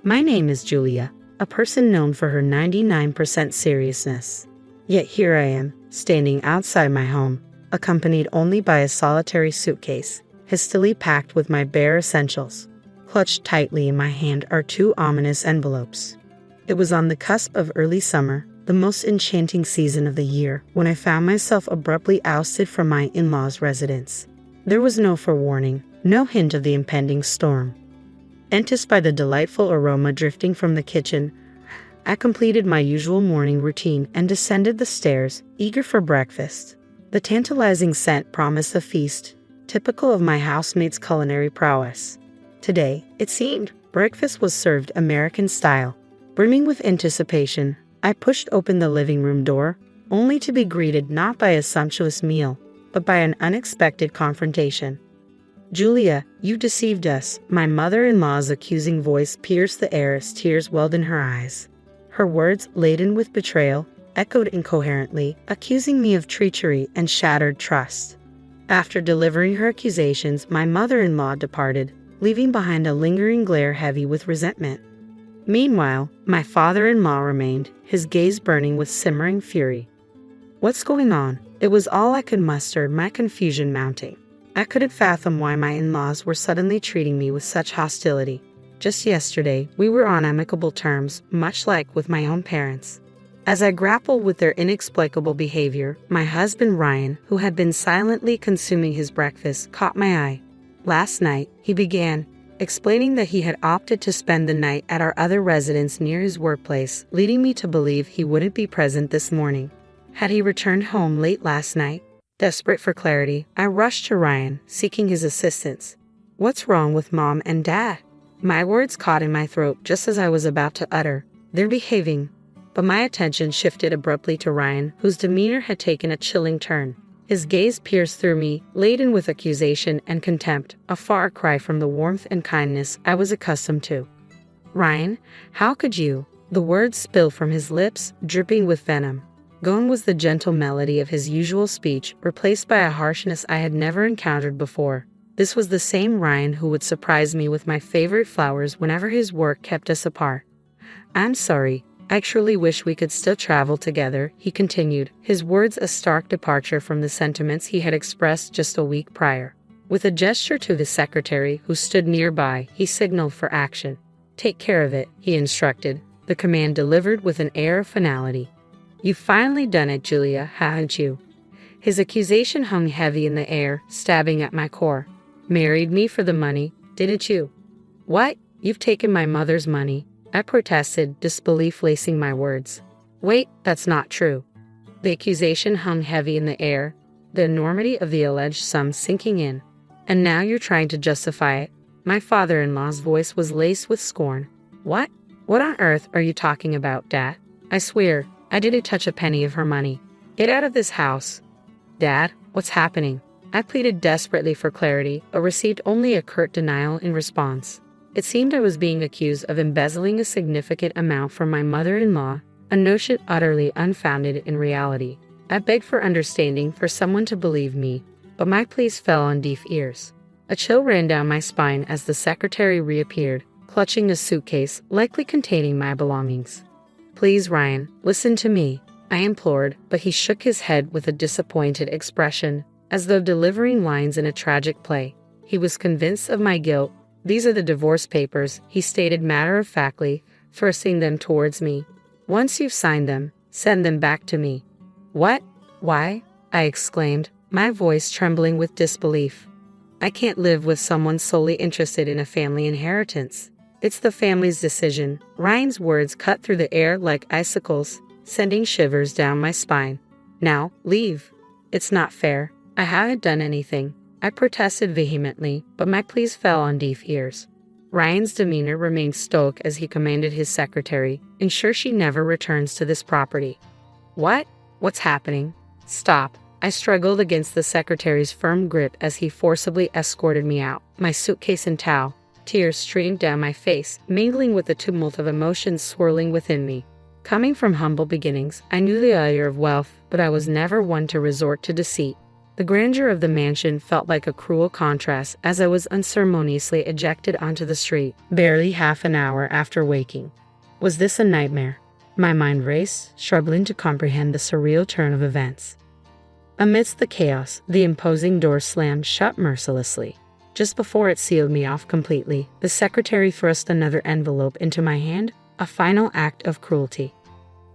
My name is Julia, a person known for her 99% seriousness. Yet here I am, standing outside my home, accompanied only by a solitary suitcase, hastily packed with my bare essentials. Clutched tightly in my hand are two ominous envelopes. It was on the cusp of early summer, the most enchanting season of the year, when I found myself abruptly ousted from my in-laws' residence. There was no forewarning, no hint of the impending storm. Enticed by the delightful aroma drifting from the kitchen, I completed my usual morning routine and descended the stairs, eager for breakfast. The tantalizing scent promised a feast, typical of my housemate's culinary prowess. Today, it seemed, breakfast was served American style. Brimming with anticipation, I pushed open the living room door, only to be greeted not by a sumptuous meal, but by an unexpected confrontation. "Julia, you deceived us," my mother-in-law's accusing voice pierced the air as tears welled in her eyes. Her words, laden with betrayal, echoed incoherently, accusing me of treachery and shattered trust. After delivering her accusations, my mother-in-law departed, leaving behind a lingering glare heavy with resentment. Meanwhile, my father-in-law remained, his gaze burning with simmering fury. "What's going on?" It was all I could muster, my confusion mounting. I couldn't fathom why my in-laws were suddenly treating me with such hostility. Just yesterday, we were on amicable terms, much like with my own parents. As I grappled with their inexplicable behavior, my husband Ryan, who had been silently consuming his breakfast, caught my eye. Last night, he began, explaining that he had opted to spend the night at our other residence near his workplace, leading me to believe he wouldn't be present this morning. Had he returned home late last night? Desperate for clarity, I rushed to Ryan, seeking his assistance. "What's wrong with Mom and Dad?" My words caught in my throat just as I was about to utter, "They're behaving." But my attention shifted abruptly to Ryan, whose demeanor had taken a chilling turn. His gaze pierced through me, laden with accusation and contempt, a far cry from the warmth and kindness I was accustomed to. "Ryan, how could you?" The words spilled from his lips, dripping with venom. Gone was the gentle melody of his usual speech, replaced by a harshness I had never encountered before. This was the same Ryan who would surprise me with my favorite flowers whenever his work kept us apart. "I'm sorry. I truly wish we could still travel together," he continued, his words a stark departure from the sentiments he had expressed just a week prior. With a gesture to the secretary, who stood nearby, he signaled for action. "Take care of it," he instructed, the command delivered with an air of finality. "You've finally done it, Julia, haven't you?" His accusation hung heavy in the air, stabbing at my core. "Married me for the money, didn't you?" "What? You've taken my mother's money," I protested, disbelief lacing my words. "Wait, that's not true." The accusation hung heavy in the air, the enormity of the alleged sum sinking in. "And now you're trying to justify it." My father-in-law's voice was laced with scorn. "What? What on earth are you talking about, Dad? I swear, I didn't touch a penny of her money. Get out of this house." "Dad, what's happening?" I pleaded desperately for clarity, but received only a curt denial in response. It seemed I was being accused of embezzling a significant amount from my mother-in-law, a notion utterly unfounded in reality. I begged for understanding, for someone to believe me, but my pleas fell on deaf ears. A chill ran down my spine as the secretary reappeared, clutching a suitcase likely containing my belongings. "Please, Ryan, listen to me," I implored, but he shook his head with a disappointed expression, as though delivering lines in a tragic play. He was convinced of my guilt. "These are the divorce papers," he stated matter-of-factly, thrusting them towards me. "Once you've signed them, send them back to me." "What? Why?" I exclaimed, my voice trembling with disbelief. "I can't live with someone solely interested in a family inheritance. It's the family's decision." Ryan's words cut through the air like icicles, sending shivers down my spine. "Now, leave. It's not fair. I haven't done anything," I protested vehemently, but my pleas fell on deaf ears. Ryan's demeanor remained stoic as he commanded his secretary, "Ensure she never returns to this property." "What? What's happening?" "Stop." I struggled against the secretary's firm grip as he forcibly escorted me out, my suitcase in tow. Tears streamed down my face, mingling with the tumult of emotions swirling within me. Coming from humble beginnings, I knew the allure of wealth, but I was never one to resort to deceit. The grandeur of the mansion felt like a cruel contrast as I was unceremoniously ejected onto the street, barely half an hour after waking. Was this a nightmare? My mind raced, struggling to comprehend the surreal turn of events. Amidst the chaos, the imposing door slammed shut mercilessly. Just before it sealed me off completely, the secretary thrust another envelope into my hand, a final act of cruelty.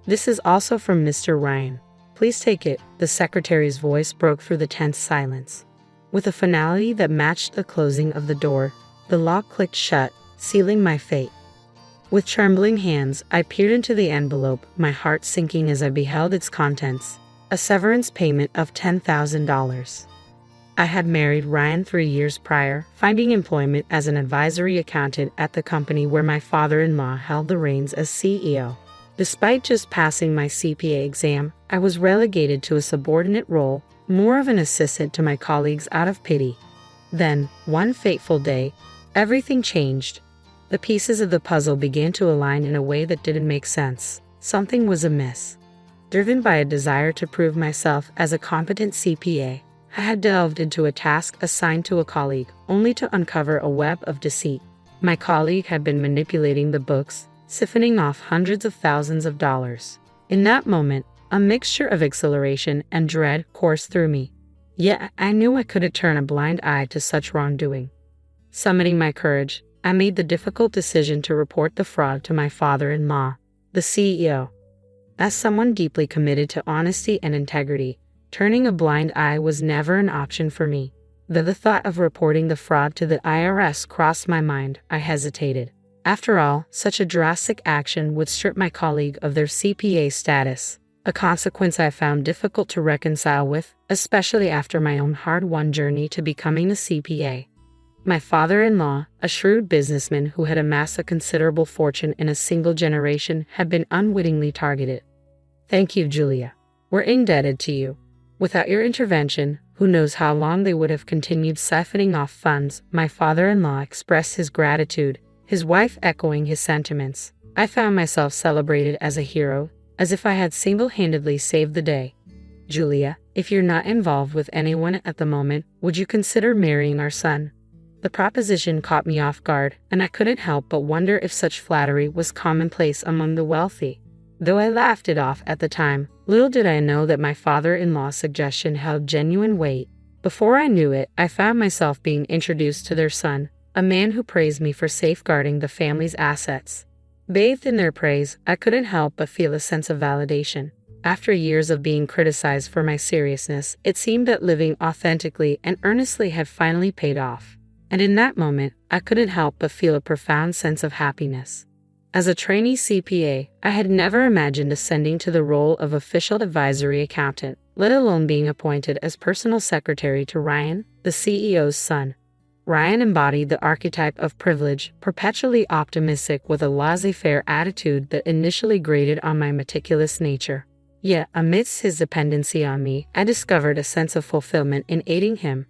"This is also from Mr. Ryan. Please take it," the secretary's voice broke through the tense silence. With a finality that matched the closing of the door, the lock clicked shut, sealing my fate. With trembling hands, I peered into the envelope, my heart sinking as I beheld its contents. A severance payment of $10,000. I had married Ryan 3 years prior, finding employment as an advisory accountant at the company where my father-in-law held the reins as CEO. Despite just passing my CPA exam, I was relegated to a subordinate role, more of an assistant to my colleagues out of pity. Then, one fateful day, everything changed. The pieces of the puzzle began to align in a way that didn't make sense. Something was amiss. Driven by a desire to prove myself as a competent CPA, I had delved into a task assigned to a colleague, only to uncover a web of deceit. My colleague had been manipulating the books, siphoning off hundreds of thousands of dollars. In that moment, a mixture of exhilaration and dread coursed through me. Yet I knew I couldn't turn a blind eye to such wrongdoing. Summoning my courage, I made the difficult decision to report the fraud to my father-in-law, the CEO. As someone deeply committed to honesty and integrity, turning a blind eye was never an option for me. Though the thought of reporting the fraud to the IRS crossed my mind, I hesitated. After all, such a drastic action would strip my colleague of their CPA status, a consequence I found difficult to reconcile with, especially after my own hard-won journey to becoming a CPA. My father-in-law, a shrewd businessman who had amassed a considerable fortune in a single generation, had been unwittingly targeted. "Thank you, Julia. We're indebted to you. Without your intervention, who knows how long they would have continued siphoning off funds," my father-in-law expressed his gratitude, his wife echoing his sentiments. I found myself celebrated as a hero, as if I had single-handedly saved the day. "Julia, if you're not involved with anyone at the moment, would you consider marrying our son?" The proposition caught me off guard, and I couldn't help but wonder if such flattery was commonplace among the wealthy. Though I laughed it off at the time, little did I know that my father-in-law's suggestion held genuine weight. Before I knew it, I found myself being introduced to their son, a man who praised me for safeguarding the family's assets. Bathed in their praise, I couldn't help but feel a sense of validation. After years of being criticized for my seriousness, it seemed that living authentically and earnestly had finally paid off. And in that moment, I couldn't help but feel a profound sense of happiness. As a trainee CPA, I had never imagined ascending to the role of official advisory accountant, let alone being appointed as personal secretary to Ryan, the CEO's son. Ryan embodied the archetype of privilege, perpetually optimistic with a laissez-faire attitude that initially grated on my meticulous nature. Yet, amidst his dependency on me, I discovered a sense of fulfillment in aiding him.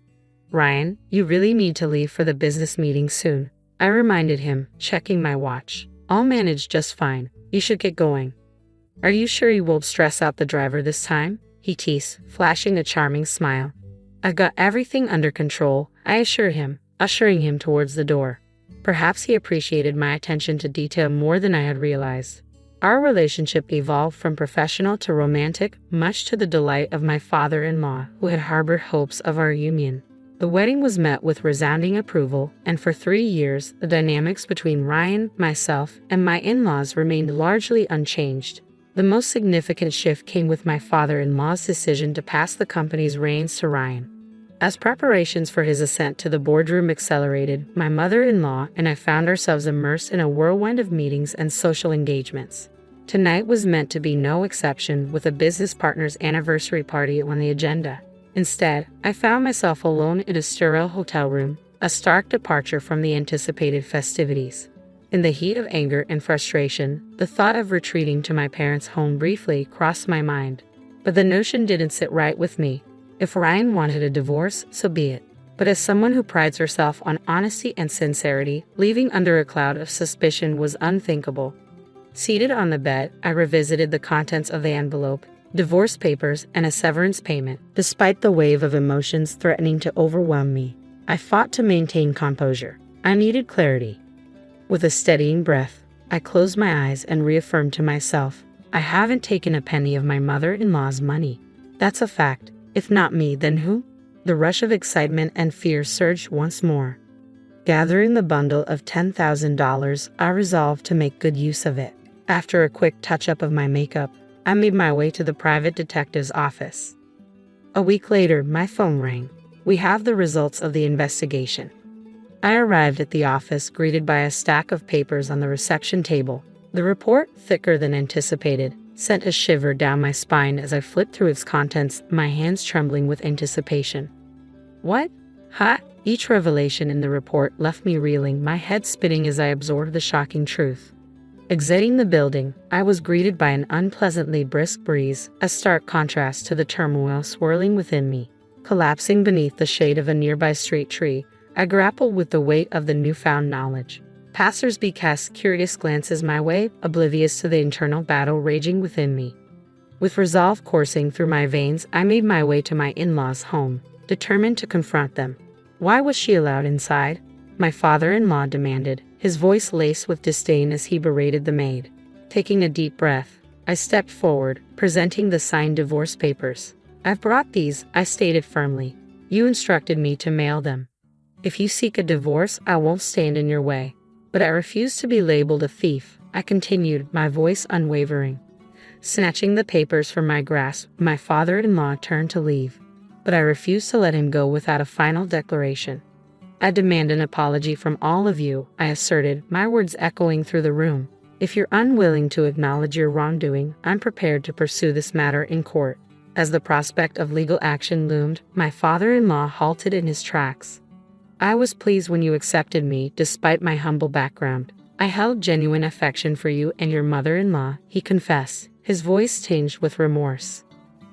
"Ryan, you really need to leave for the business meeting soon," I reminded him, checking my watch. "I'll manage just fine. You should get going." "Are you sure you won't stress out the driver this time?" he teased, flashing a charming smile. "I've got everything under control," I assured him, ushering him towards the door. Perhaps he appreciated my attention to detail more than I had realized. Our relationship evolved from professional to romantic, much to the delight of my father-in-law, who had harbored hopes of our union. The wedding was met with resounding approval, and for 3 years, the dynamics between Ryan, myself, and my in-laws remained largely unchanged. The most significant shift came with my father-in-law's decision to pass the company's reins to Ryan. As preparations for his ascent to the boardroom accelerated, my mother-in-law and I found ourselves immersed in a whirlwind of meetings and social engagements. Tonight was meant to be no exception, with a business partner's anniversary party on the agenda. Instead, I found myself alone in a sterile hotel room, a stark departure from the anticipated festivities. In the heat of anger and frustration, the thought of retreating to my parents' home briefly crossed my mind. But the notion didn't sit right with me. If Ryan wanted a divorce, so be it. But as someone who prides herself on honesty and sincerity, leaving under a cloud of suspicion was unthinkable. Seated on the bed, I revisited the contents of the envelope, divorce papers, and a severance payment. Despite the wave of emotions threatening to overwhelm me, I fought to maintain composure. I needed clarity. With a steadying breath, I closed my eyes and reaffirmed to myself, I haven't taken a penny of my mother-in-law's money. That's a fact. If not me, then who? The rush of excitement and fear surged once more. Gathering the bundle of $10,000, I resolved to make good use of it. After a quick touch-up of my makeup, I made my way to the private detective's office. A week later, my phone rang. We have the results of the investigation. I arrived at the office greeted by a stack of papers on the reception table. The report, thicker than anticipated, sent a shiver down my spine as I flipped through its contents, my hands trembling with anticipation. What? Ha! Each revelation in the report left me reeling, my head spinning as I absorbed the shocking truth. Exiting the building, I was greeted by an unpleasantly brisk breeze, a stark contrast to the turmoil swirling within me. Collapsing beneath the shade of a nearby street tree, I grappled with the weight of the newfound knowledge. Passers-by cast curious glances my way, oblivious to the internal battle raging within me. With resolve coursing through my veins, I made my way to my in-laws' home, determined to confront them. Why was she allowed inside? My father-in-law demanded, his voice laced with disdain as he berated the maid. Taking a deep breath, I stepped forward, presenting the signed divorce papers. I've brought these, I stated firmly. You instructed me to mail them. If you seek a divorce, I won't stand in your way. But I refuse to be labeled a thief, I continued, my voice unwavering. Snatching the papers from my grasp, my father-in-law turned to leave. But I refused to let him go without a final declaration. I demand an apology from all of you, I asserted, my words echoing through the room. If you're unwilling to acknowledge your wrongdoing, I'm prepared to pursue this matter in court. As the prospect of legal action loomed, my father-in-law halted in his tracks. I was pleased when you accepted me, despite my humble background. I held genuine affection for you and your mother-in-law, he confessed, his voice tinged with remorse.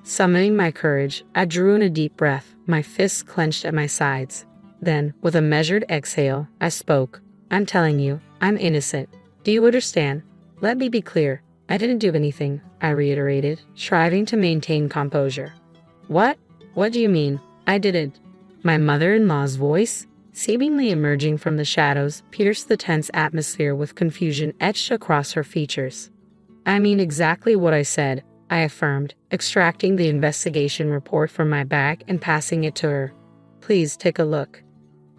Summoning my courage, I drew in a deep breath, my fists clenched at my sides. Then, with a measured exhale, I spoke. I'm telling you, I'm innocent. Do you understand? Let me be clear. I didn't do anything, I reiterated, striving to maintain composure. What? What do you mean? I didn't. My mother-in-law's voice, seemingly emerging from the shadows, pierced the tense atmosphere with confusion etched across her features. I mean exactly what I said, I affirmed, extracting the investigation report from my bag and passing it to her. Please take a look.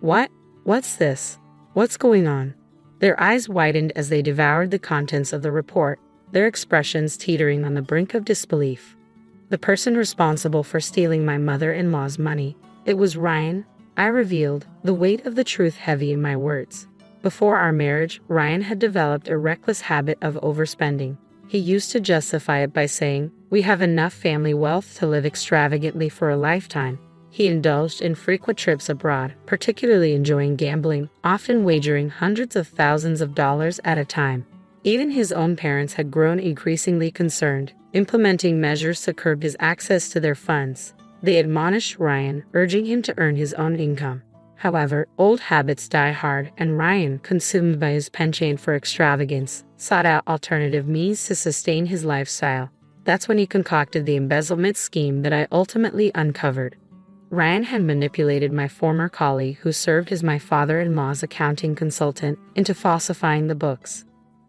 What? What's this? What's going on? Their eyes widened as they devoured the contents of the report, their expressions teetering on the brink of disbelief. The person responsible for stealing my mother-in-law's money, it was Ryan, I revealed, the weight of the truth heavy in my words. Before our marriage, Ryan had developed a reckless habit of overspending. He used to justify it by saying, "We have enough family wealth to live extravagantly for a lifetime." He indulged in frequent trips abroad, particularly enjoying gambling, often wagering hundreds of thousands of dollars at a time. Even his own parents had grown increasingly concerned, implementing measures to curb his access to their funds. They admonished Ryan, urging him to earn his own income. However, old habits die hard, and Ryan, consumed by his penchant for extravagance, sought out alternative means to sustain his lifestyle. That's when he concocted the embezzlement scheme that I ultimately uncovered. Ryan had manipulated my former colleague, who served as my father-in-law's accounting consultant, into falsifying the books.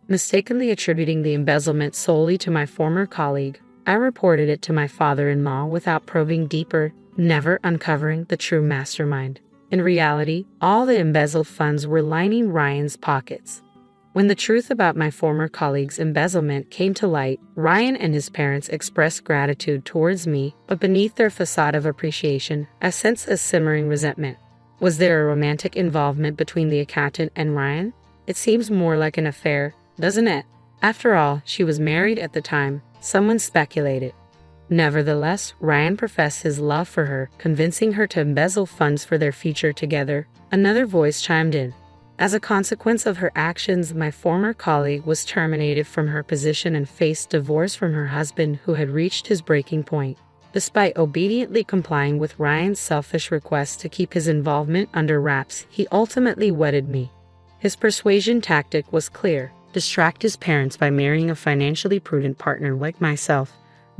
Mistakenly attributing the embezzlement solely to my former colleague, I reported it to my father-in-law without probing deeper, never uncovering the true mastermind. In reality, all the embezzled funds were lining Ryan's pockets. When the truth about my former colleague's embezzlement came to light, Ryan and his parents expressed gratitude towards me, but beneath their facade of appreciation, I sensed a simmering resentment. Was there a romantic involvement between the accountant and Ryan? It seems more like an affair, doesn't it? After all, she was married at the time, someone speculated. Nevertheless, Ryan professed his love for her, convincing her to embezzle funds for their future together. Another voice chimed in. As a consequence of her actions, my former colleague was terminated from her position and faced divorce from her husband, who had reached his breaking point. Despite obediently complying with Ryan's selfish request to keep his involvement under wraps, he ultimately wedded me. His persuasion tactic was clear: distract his parents by marrying a financially prudent partner like myself,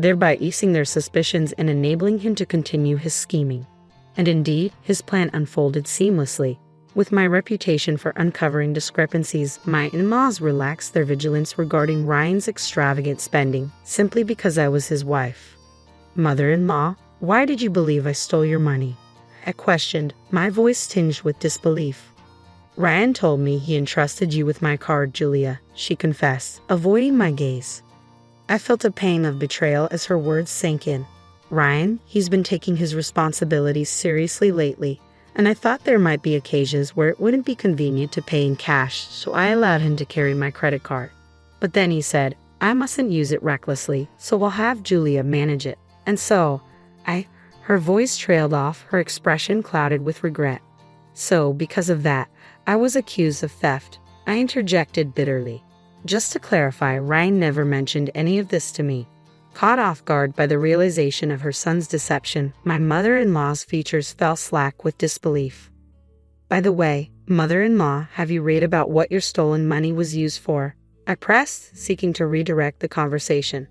thereby easing their suspicions and enabling him to continue his scheming. And indeed, his plan unfolded seamlessly. With my reputation for uncovering discrepancies, my in-laws relaxed their vigilance regarding Ryan's extravagant spending simply because I was his wife. "Mother-in-law, why did you believe I stole your money?" I questioned, my voice tinged with disbelief. "Ryan told me he entrusted you with my card, Julia," she confessed, avoiding my gaze. I felt a pang of betrayal as her words sank in. "Ryan, he's been taking his responsibilities seriously lately, and I thought there might be occasions where it wouldn't be convenient to pay in cash, so I allowed him to carry my credit card. But then he said, I mustn't use it recklessly, so I'll have Julia manage it. And so, Her voice trailed off, her expression clouded with regret. "So, because of that, I was accused of theft," I interjected bitterly. Just to clarify, Ryan never mentioned any of this to me. Caught off guard by the realization of her son's deception, my mother-in-law's features fell slack with disbelief. "By the way, mother-in-law, have you read about what your stolen money was used for?" I pressed, seeking to redirect the conversation.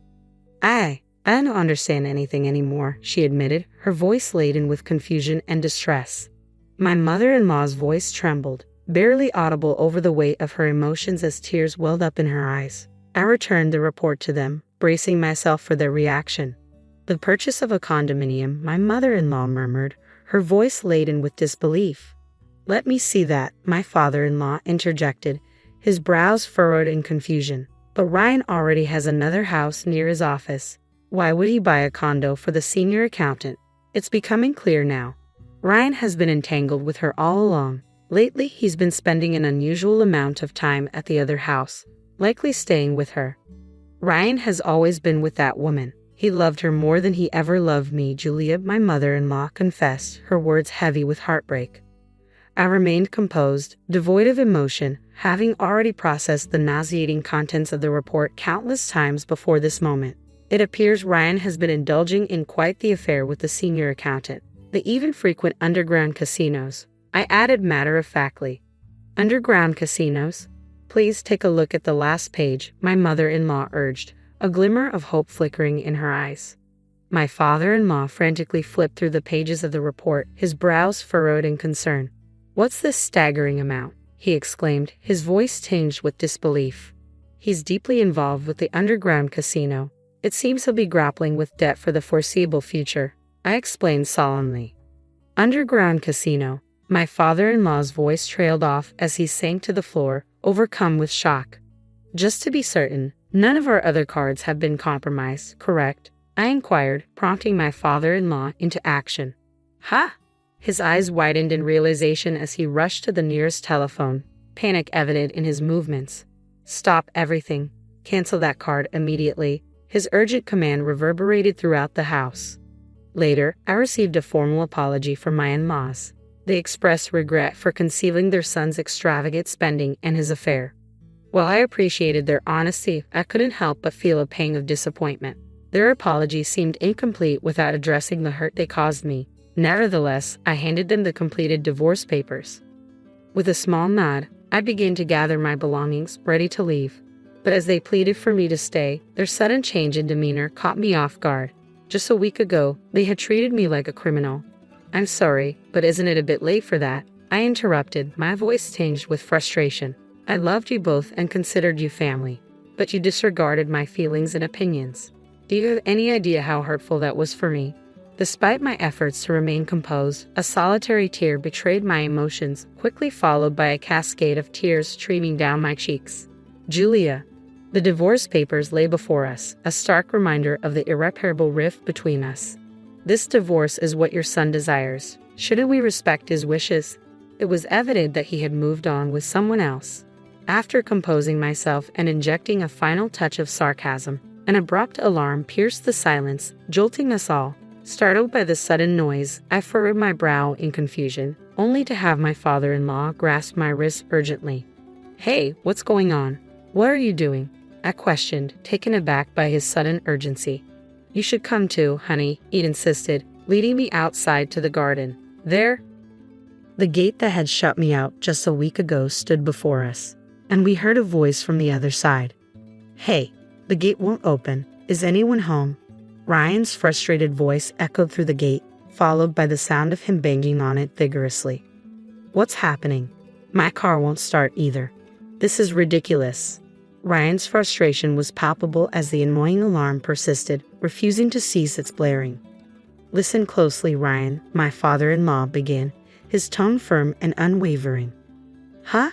I don't understand anything anymore," she admitted, her voice laden with confusion and distress. My mother-in-law's voice trembled, barely audible over the weight of her emotions as tears welled up in her eyes. I returned the report to them, bracing myself for their reaction. "The purchase of a condominium," my mother-in-law murmured, her voice laden with disbelief. "Let me see that," my father-in-law interjected, his brows furrowed in confusion. "But Ryan already has another house near his office. Why would he buy a condo for the senior accountant?" It's becoming clear now. Ryan has been entangled with her all along. Lately, he's been spending an unusual amount of time at the other house, likely staying with her. Ryan has always been with that woman. He loved her more than he ever loved me, Julia, my mother-in-law confessed, her words heavy with heartbreak. I remained composed, devoid of emotion, having already processed the nauseating contents of the report countless times before this moment. It appears Ryan has been indulging in quite the affair with the senior accountant. They even frequent underground casinos, I added matter-of-factly. "Underground casinos? Please take a look at the last page," my mother-in-law urged, a glimmer of hope flickering in her eyes. My father-in-law frantically flipped through the pages of the report, his brows furrowed in concern. "What's this staggering amount?" he exclaimed, his voice tinged with disbelief. "He's deeply involved with the underground casino. It seems he'll be grappling with debt for the foreseeable future," I explained solemnly. "Underground casino." My father-in-law's voice trailed off as he sank to the floor, overcome with shock. "Just to be certain, none of our other cards have been compromised, correct?" I inquired, prompting my father-in-law into action. "Ha!" His eyes widened in realization as he rushed to the nearest telephone, panic evident in his movements. "Stop everything. Cancel that card immediately." His urgent command reverberated throughout the house. Later, I received a formal apology from my in-laws. They expressed regret for concealing their son's extravagant spending and his affair. While I appreciated their honesty, I couldn't help but feel a pang of disappointment. Their apology seemed incomplete without addressing the hurt they caused me. Nevertheless, I handed them the completed divorce papers. With a small nod, I began to gather my belongings, ready to leave. But as they pleaded for me to stay, their sudden change in demeanor caught me off guard. Just a week ago, they had treated me like a criminal. "I'm sorry, but isn't it a bit late for that?" I interrupted, my voice tinged with frustration. "I loved you both and considered you family, but you disregarded my feelings and opinions. Do you have any idea how hurtful that was for me?" Despite my efforts to remain composed, a solitary tear betrayed my emotions, quickly followed by a cascade of tears streaming down my cheeks. "Julia." The divorce papers lay before us, a stark reminder of the irreparable rift between us. "This divorce is what your son desires. Shouldn't we respect his wishes?" It was evident that he had moved on with someone else. After composing myself and injecting a final touch of sarcasm, an abrupt alarm pierced the silence, jolting us all. Startled by the sudden noise, I furrowed my brow in confusion, only to have my father-in-law grasp my wrist urgently. "Hey, what's going on? What are you doing?" I questioned, taken aback by his sudden urgency. "You should come too, honey," he insisted, leading me outside to the garden. There, the gate that had shut me out just a week ago stood before us, and we heard a voice from the other side. "Hey, the gate won't open. Is anyone home?" Ryan's frustrated voice echoed through the gate, followed by the sound of him banging on it vigorously. What's happening? My car won't start either. This is ridiculous. Ryan's frustration was palpable as the annoying alarm persisted, refusing to cease its blaring. Listen closely, Ryan, my father-in-law began, his tone firm and unwavering. Huh?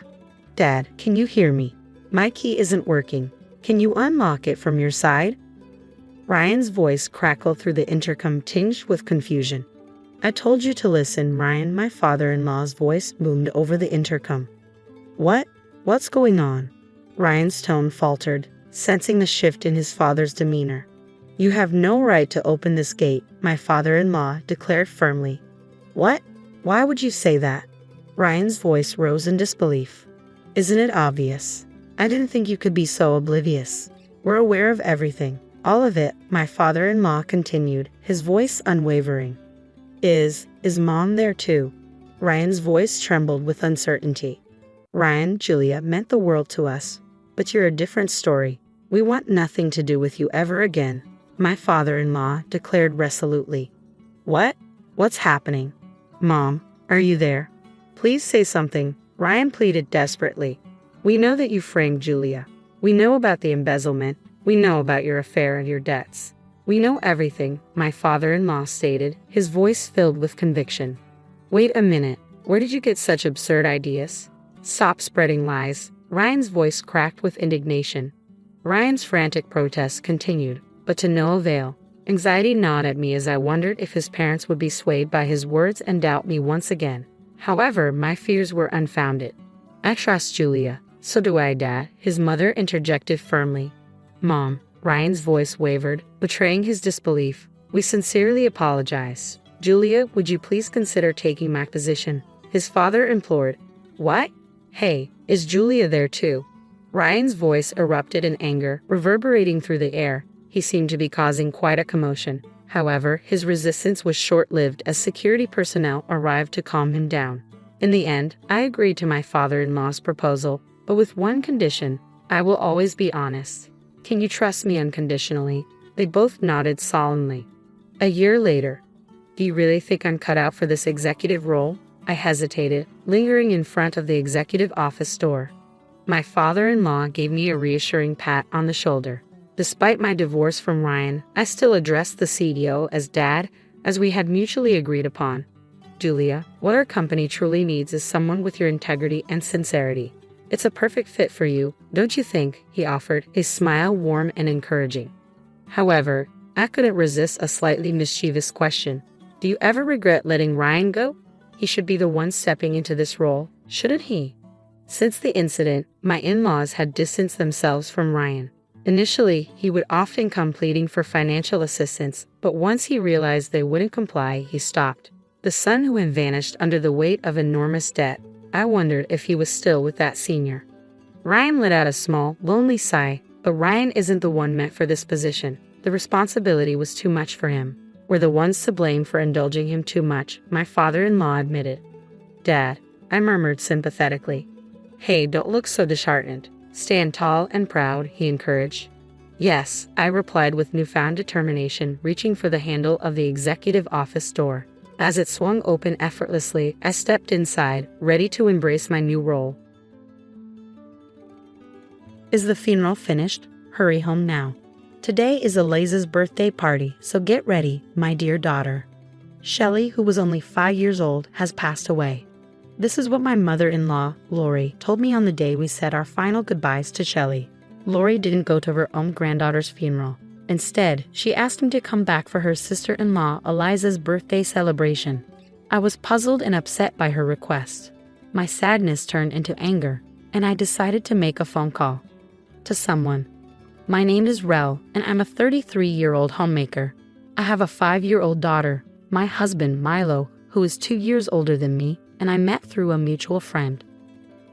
Dad, can you hear me? My key isn't working. Can you unlock it from your side? Ryan's voice crackled through the intercom, tinged with confusion. I told you to listen, Ryan, my father-in-law's voice boomed over the intercom. What? What's going on? Ryan's tone faltered, sensing the shift in his father's demeanor. You have no right to open this gate, my father-in-law declared firmly. What? Why would you say that? Ryan's voice rose in disbelief. Isn't it obvious? I didn't think you could be so oblivious. We're aware of everything, all of it, my father-in-law continued, his voice unwavering. Is Mom there too? Ryan's voice trembled with uncertainty. Ryan, Julia meant the world to us, but you're a different story. We want nothing to do with you ever again, my father-in-law declared resolutely. What? What's happening? Mom, are you there? Please say something, Ryan pleaded desperately. We know that you framed Julia. We know about the embezzlement. We know about your affair and your debts. We know everything, my father-in-law stated, his voice filled with conviction. Wait a minute, where did you get such absurd ideas? Stop spreading lies. Ryan's voice cracked with indignation. Ryan's frantic protests continued, but to no avail. Anxiety gnawed at me as I wondered if his parents would be swayed by his words and doubt me once again. However, my fears were unfounded. I trust Julia. So do I, Dad, his mother interjected firmly. Mom, Ryan's voice wavered, betraying his disbelief. We sincerely apologize. Julia, would you please consider taking my position? His father implored. What? Hey, is Julia there too? Ryan's voice erupted in anger, reverberating through the air. He seemed to be causing quite a commotion. However, his resistance was short-lived as security personnel arrived to calm him down. In the end, I agreed to my father-in-law's proposal, but with one condition: I will always be honest. Can you trust me unconditionally? They both nodded solemnly. A year later. Do you really think I'm cut out for this executive role? I hesitated, lingering in front of the executive office door. My father-in-law gave me a reassuring pat on the shoulder. Despite my divorce from Ryan, I still addressed the CEO as Dad, as we had mutually agreed upon. Julia, what our company truly needs is someone with your integrity and sincerity. It's a perfect fit for you, don't you think? He offered, his smile warm and encouraging. However, I couldn't resist a slightly mischievous question. Do you ever regret letting Ryan go? He should be the one stepping into this role, shouldn't he? Since the incident, my in-laws had distanced themselves from Ryan. Initially, he would often come pleading for financial assistance, but once he realized they wouldn't comply, he stopped. The son who had vanished under the weight of enormous debt. I wondered if he was still with that senior. Ryan let out a small, lonely sigh, but Ryan isn't the one meant for this position. The responsibility was too much for him. We're the ones to blame for indulging him too much, my father-in-law admitted. Dad, I murmured sympathetically. Hey, don't look so disheartened. Stand tall and proud, he encouraged. Yes, I replied with newfound determination, reaching for the handle of the executive office door. As it swung open effortlessly, I stepped inside, ready to embrace my new role. Is the funeral finished? Hurry home now. Today is Eliza's birthday party, so get ready, my dear daughter. Shelley, who was only 5 years old, has passed away. This is what my mother-in-law, Lori, told me on the day we said our final goodbyes to Shelley. Lori didn't go to her own granddaughter's funeral. Instead, she asked him to come back for her sister-in-law Eliza's birthday celebration. I was puzzled and upset by her request. My sadness turned into anger, and I decided to make a phone call. To someone. My name is Rel, and I'm a 33-year-old homemaker. I have a 5-year-old daughter, my husband Milo, who is 2 years older than me, and I met through a mutual friend.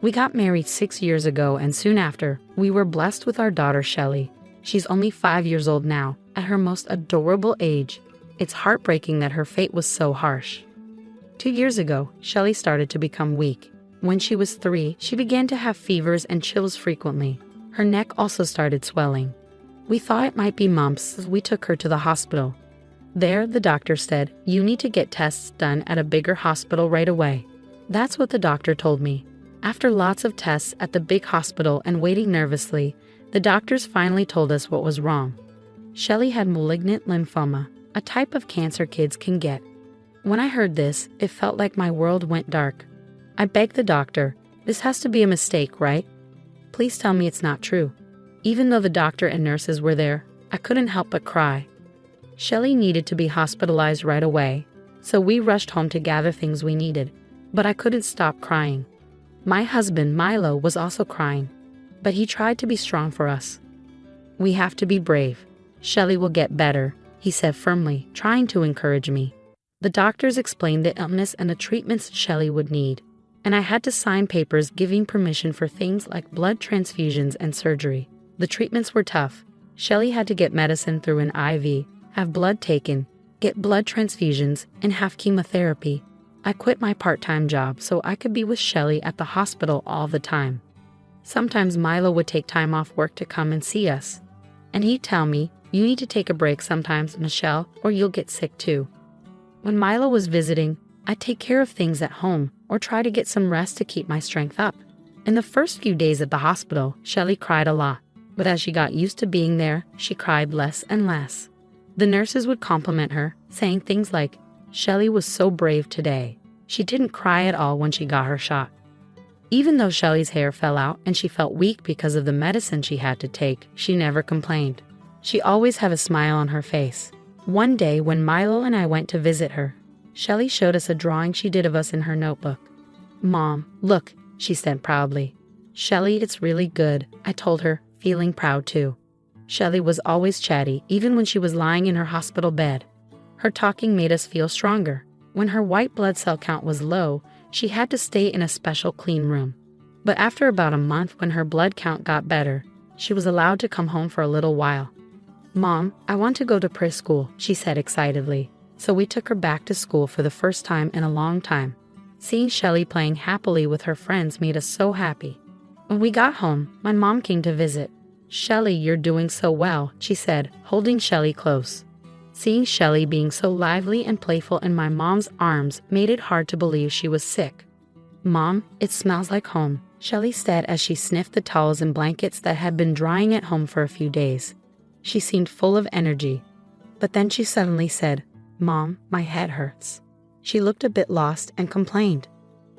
We got married 6 years ago, and soon after, we were blessed with our daughter Shelley. She's only 5 years old now, at her most adorable age. It's heartbreaking that her fate was so harsh. 2 years ago, Shelley started to become weak. When she was 3, she began to have fevers and chills frequently. Her neck also started swelling. We thought it might be mumps, so we took her to the hospital. There, the doctor said, "You need to get tests done at a bigger hospital right away." That's what the doctor told me. After lots of tests at the big hospital and waiting nervously, the doctors finally told us what was wrong. Shelley had malignant lymphoma, a type of cancer kids can get. When I heard this, it felt like my world went dark. I begged the doctor, "This has to be a mistake, right? Please tell me it's not true." Even though the doctor and nurses were there, I couldn't help but cry. Shelley needed to be hospitalized right away, so we rushed home to gather things we needed, but I couldn't stop crying. My husband, Milo, was also crying, but he tried to be strong for us. "We have to be brave. Shelley will get better," he said firmly, trying to encourage me. The doctors explained the illness and the treatments Shelley would need, and I had to sign papers giving permission for things like blood transfusions and surgery. The treatments were tough. Shelley had to get medicine through an IV, have blood taken, get blood transfusions, and have chemotherapy. I quit my part-time job so I could be with Shelley at the hospital all the time. Sometimes Milo would take time off work to come and see us, and he'd tell me, "You need to take a break sometimes, Michelle, or you'll get sick too." When Milo was visiting, I'd take care of things at home or try to get some rest to keep my strength up. In the first few days at the hospital, Shelley cried a lot, but as she got used to being there, she cried less and less. The nurses would compliment her, saying things like, "Shelley was so brave today. She didn't cry at all when she got her shot." Even though Shelley's hair fell out and she felt weak because of the medicine she had to take, she never complained. She always had a smile on her face. One day when Milo and I went to visit her, Shelley showed us a drawing she did of us in her notebook. "Mom, look," she said proudly. "Shelley, it's really good," I told her, feeling proud too. Shelley was always chatty, even when she was lying in her hospital bed. Her talking made us feel stronger. When her white blood cell count was low, she had to stay in a special clean room. But after about a month, when her blood count got better, she was allowed to come home for a little while. "Mom, I want to go to preschool," she said excitedly. So we took her back to school for the first time in a long time. Seeing Shelley playing happily with her friends made us so happy. When we got home, my mom came to visit. "Shelley, you're doing so well," she said, holding Shelley close. Seeing Shelley being so lively and playful in my mom's arms made it hard to believe she was sick. "Mom, it smells like home," Shelley said as she sniffed the towels and blankets that had been drying at home for a few days. She seemed full of energy. But then she suddenly said, "Mom, my head hurts." She looked a bit lost and complained.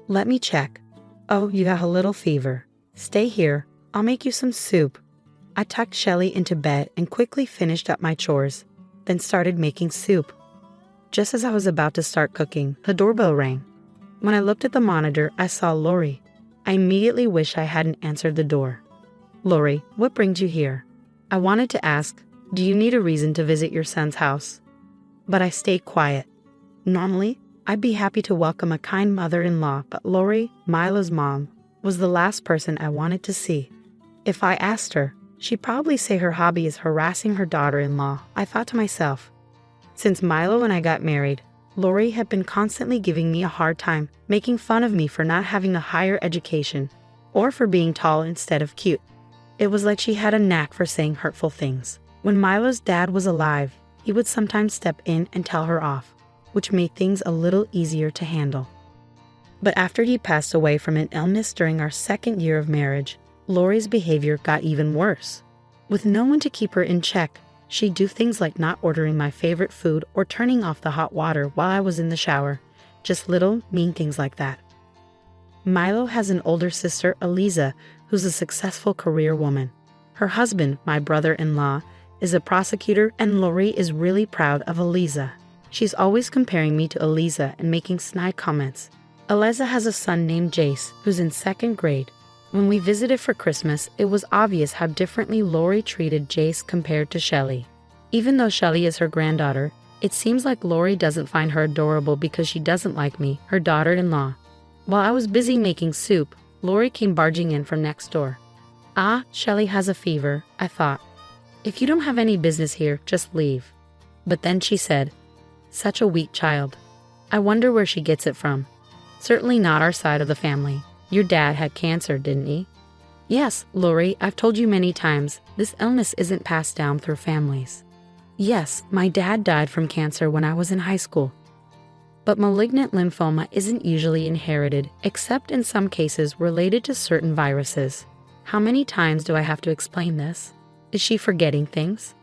"Let me check. Oh, you have a little fever. Stay here. I'll make you some soup." I tucked Shelley into bed and quickly finished up my chores, then started making soup. Just as I was about to start cooking, the doorbell rang. When I looked at the monitor, I saw Lori. I immediately wished I hadn't answered the door. "Lori, what brings you here?" I wanted to ask, "Do you need a reason to visit your son's house?" But I stayed quiet. Normally, I'd be happy to welcome a kind mother-in-law, but Lori, Milo's mom, was the last person I wanted to see. If I asked her, she'd probably say her hobby is harassing her daughter-in-law, I thought to myself. Since Milo and I got married, Lori had been constantly giving me a hard time, making fun of me for not having a higher education, or for being tall instead of cute. It was like she had a knack for saying hurtful things. When Milo's dad was alive, he would sometimes step in and tell her off, which made things a little easier to handle. But after he passed away from an illness during our second year of marriage, Lori's behavior got even worse. With no one to keep her in check, she'd do things like not ordering my favorite food or turning off the hot water while I was in the shower. Just little, mean things like that. Milo has an older sister, Eliza, who's a successful career woman. Her husband, my brother-in-law, is a prosecutor, and Lori is really proud of Eliza. She's always comparing me to Eliza and making snide comments. Eliza has a son named Jace, who's in second grade. When we visited for Christmas, it was obvious how differently Lori treated Jace compared to Shelley. Even though Shelley is her granddaughter, it seems like Lori doesn't find her adorable because she doesn't like me, her daughter-in-law. While I was busy making soup, Lori came barging in from next door. "Ah, Shelley has a fever," I thought. "If you don't have any business here, just leave." But then she said, "Such a weak child. I wonder where she gets it from. Certainly not our side of the family. Your dad had cancer, didn't he?" Yes, Lori, I've told you many times, this illness isn't passed down through families. Yes, my dad died from cancer when I was in high school. But malignant lymphoma isn't usually inherited, except in some cases related to certain viruses. How many times do I have to explain this? Is she forgetting things?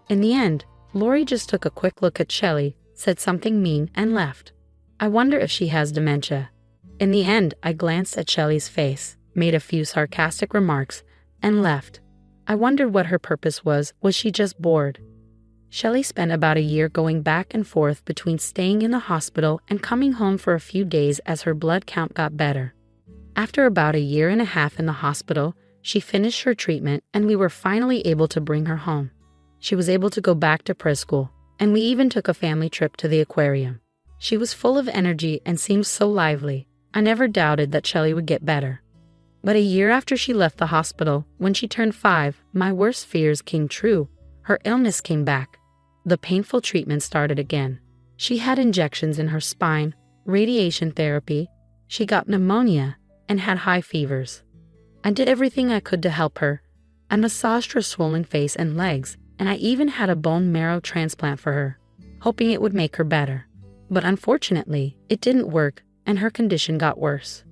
In the end, Lori just took a quick look at Shelley, said something mean, and left. I wonder if she has dementia. In the end, I glanced at Shelley's face, made a few sarcastic remarks, and left. I wondered what her purpose was. Was she just bored? Shelley spent about a year going back and forth between staying in the hospital and coming home for a few days as her blood count got better. After about a year and a half in the hospital, she finished her treatment and we were finally able to bring her home. She was able to go back to preschool, and we even took a family trip to the aquarium. She was full of energy and seemed so lively. I never doubted that Shelley would get better. But a year after she left the hospital, when she turned 5, my worst fears came true. Her illness came back. The painful treatment started again. She had injections in her spine, radiation therapy, she got pneumonia, and had high fevers. I did everything I could to help her. I massaged her swollen face and legs, and I even had a bone marrow transplant for her, hoping it would make her better. But unfortunately, it didn't work, and her condition got worse.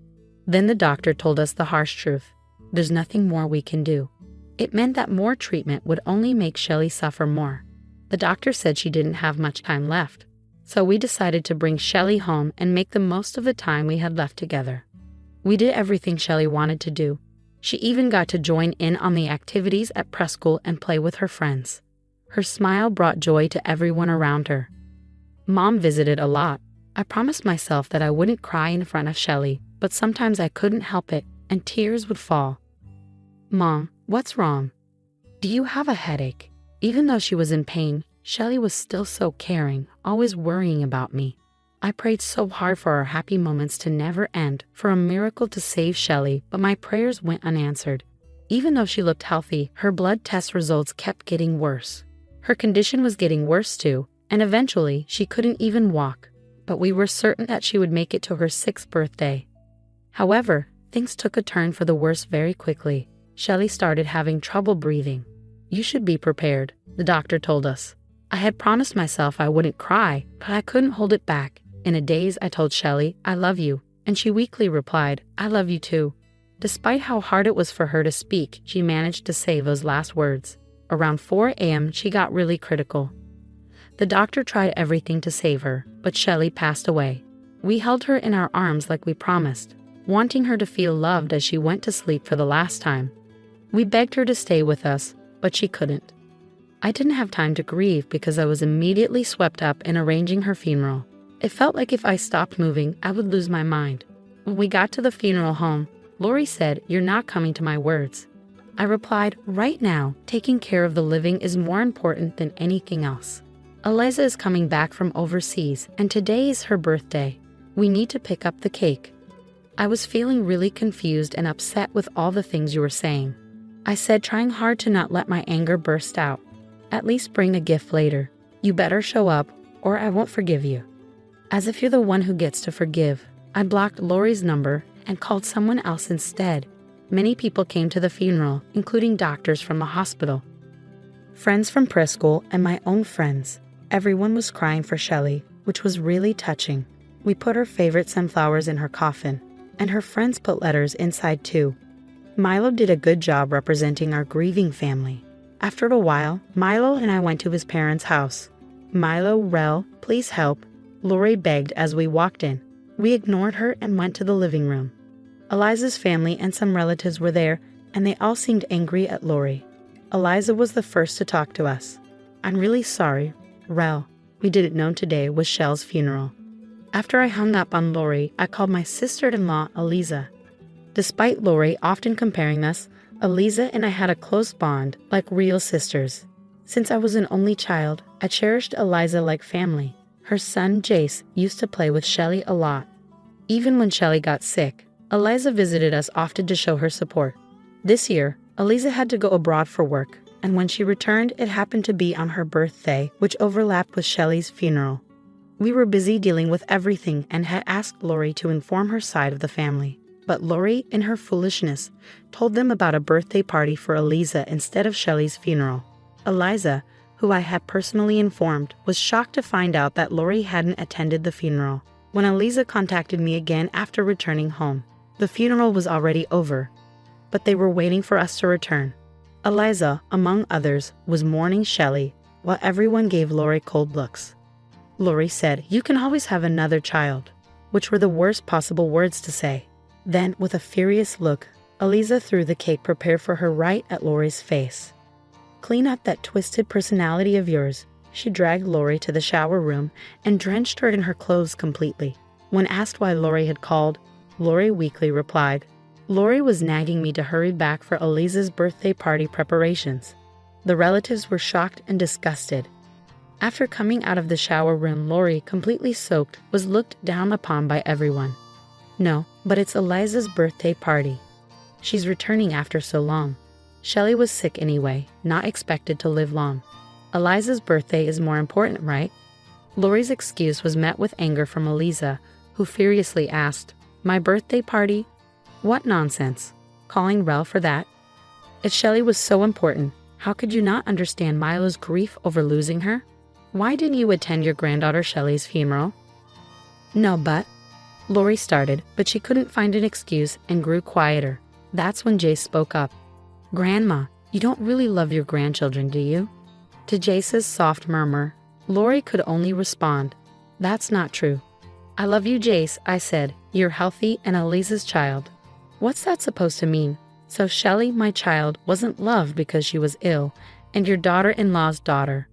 Then the doctor told us the harsh truth. There's nothing more we can do. It meant that more treatment would only make Shelley suffer more. The doctor said she didn't have much time left, so we decided to bring Shelley home and make the most of the time we had left together. We did everything Shelley wanted to do. She even got to join in on the activities at preschool and play with her friends. Her smile brought joy to everyone around her. Mom visited a lot. I promised myself that I wouldn't cry in front of Shelley, but sometimes I couldn't help it, and tears would fall. Mom, what's wrong? Do you have a headache? Even though she was in pain, Shelley was still so caring, always worrying about me. I prayed so hard for our happy moments to never end, for a miracle to save Shelley, but my prayers went unanswered. Even though she looked healthy, her blood test results kept getting worse. Her condition was getting worse too, and eventually she couldn't even walk. But we were certain that she would make it to her 6th birthday. However, things took a turn for the worse very quickly. Shelley started having trouble breathing. You should be prepared, the doctor told us. I had promised myself I wouldn't cry, but I couldn't hold it back. In a daze, I told Shelley, I love you, and she weakly replied, I love you too. Despite how hard it was for her to speak, she managed to say those last words. Around 4 a.m., she got really critical. The doctor tried everything to save her, but Shelley passed away. We held her in our arms like we promised, wanting her to feel loved as she went to sleep for the last time. We begged her to stay with us, but she couldn't. I didn't have time to grieve because I was immediately swept up in arranging her funeral. It felt like if I stopped moving, I would lose my mind. When we got to the funeral home, Lori said, "You're not coming to my words." I replied, "Right now, taking care of the living is more important than anything else. Eliza is coming back from overseas, and today is her birthday. We need to pick up the cake." I was feeling really confused and upset with all the things you were saying. I said, trying hard to not let my anger burst out. "At least bring a gift later. You better show up, or I won't forgive you." As if you're the one who gets to forgive, I blocked Lori's number and called someone else instead. Many people came to the funeral, including doctors from the hospital, friends from preschool, and my own friends. Everyone was crying for Shelley, which was really touching. We put her favorite sunflowers in her coffin, and her friends put letters inside too. Milo did a good job representing our grieving family. After a while, Milo and I went to his parents' house. "Milo, Rel, please help," Lori begged as we walked in. We ignored her and went to the living room. Eliza's family and some relatives were there, and they all seemed angry at Lori. Eliza was the first to talk to us. "I'm really sorry, Rel. We didn't know today was Shell's funeral." After I hung up on Lori, I called my sister-in-law, Eliza. Despite Lori often comparing us, Eliza and I had a close bond, like real sisters. Since I was an only child, I cherished Eliza like family. Her son, Jace, used to play with Shelley a lot. Even when Shelley got sick, Eliza visited us often to show her support. This year, Eliza had to go abroad for work, and when she returned, it happened to be on her birthday, which overlapped with Shelley's funeral. We were busy dealing with everything and had asked Lori to inform her side of the family. But Lori, in her foolishness, told them about a birthday party for Eliza instead of Shelley's funeral. Eliza, who I had personally informed, was shocked to find out that Lori hadn't attended the funeral. When Eliza contacted me again after returning home, the funeral was already over, but they were waiting for us to return. Eliza, among others, was mourning Shelley, while everyone gave Lori cold looks. Lori said, "You can always have another child," which were the worst possible words to say. Then, with a furious look, Eliza threw the cake prepared for her right at Lori's face. "Clean up that twisted personality of yours." She dragged Lori to the shower room and drenched her in her clothes completely. When asked why Lori had called, Lori weakly replied, "Lori was nagging me to hurry back for Eliza's birthday party preparations." The relatives were shocked and disgusted. After coming out of the shower room, Lori, completely soaked, was looked down upon by everyone. "No, but it's Eliza's birthday party. She's returning after so long. Shelley was sick anyway, not expected to live long. Eliza's birthday is more important, right?" Lori's excuse was met with anger from Eliza, who furiously asked, "My birthday party? What nonsense. Calling Rel for that? If Shelley was so important, how could you not understand Milo's grief over losing her? Why didn't you attend your granddaughter Shelley's funeral?" "No, but..." Lori started, but she couldn't find an excuse and grew quieter. That's when Jace spoke up. "Grandma, you don't really love your grandchildren, do you?" To Jace's soft murmur, Lori could only respond, "That's not true." "I love you, Jace," I said. "You're healthy and Eliza's child." "What's that supposed to mean? So Shelley, my child, wasn't loved because she was ill, and your daughter-in-law's daughter."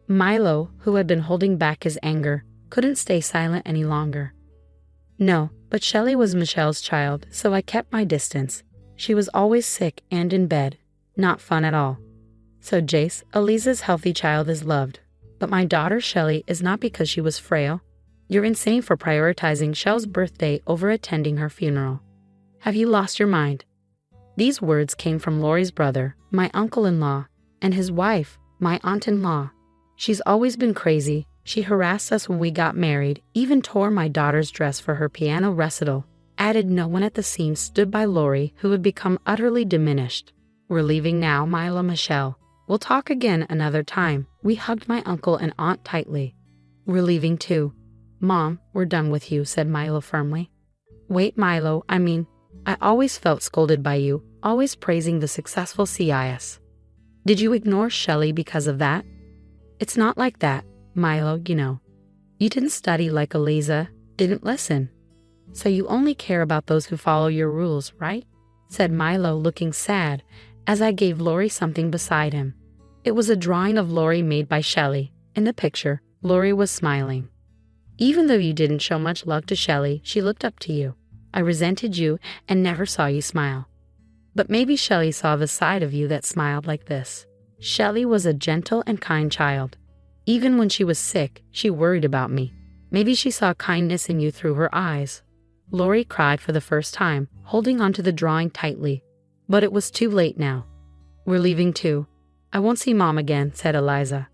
Milo, who had been holding back his anger, couldn't stay silent any longer. "No, but Shelley was Michelle's child, so I kept my distance. She was always sick and in bed. Not fun at all." "So Jace, Eliza's healthy child is loved, but my daughter Shelley is not because she was frail. You're insane for prioritizing Shell's birthday over attending her funeral. Have you lost your mind?" These words came from Lori's brother, my uncle-in-law, and his wife, my aunt-in-law. "She's always been crazy. She harassed us when we got married, even tore my daughter's dress for her piano recital," added no one at the scene stood by Lori, who had become utterly diminished. "We're leaving now, Milo Michelle. We'll talk again another time." We hugged my uncle and aunt tightly. "We're leaving too. Mom, we're done with you," said Milo firmly. "Wait, Milo, I always felt scolded by you, always praising the successful CIS. Did you ignore Shelley because of that?" "It's not like that, Milo, you know. You didn't study like Eliza, didn't listen. So you only care about those who follow your rules, right?" said Milo, looking sad, as I gave Lori something beside him. It was a drawing of Lori made by Shelley. In the picture, Lori was smiling. "Even though you didn't show much love to Shelley, she looked up to you. I resented you and never saw you smile. But maybe Shelley saw the side of you that smiled like this." Shelley was a gentle and kind child. Even when she was sick, she worried about me. Maybe she saw kindness in you through her eyes. Lori cried for the first time, holding onto the drawing tightly. But it was too late now. "We're leaving too. I won't see Mom again," said Eliza.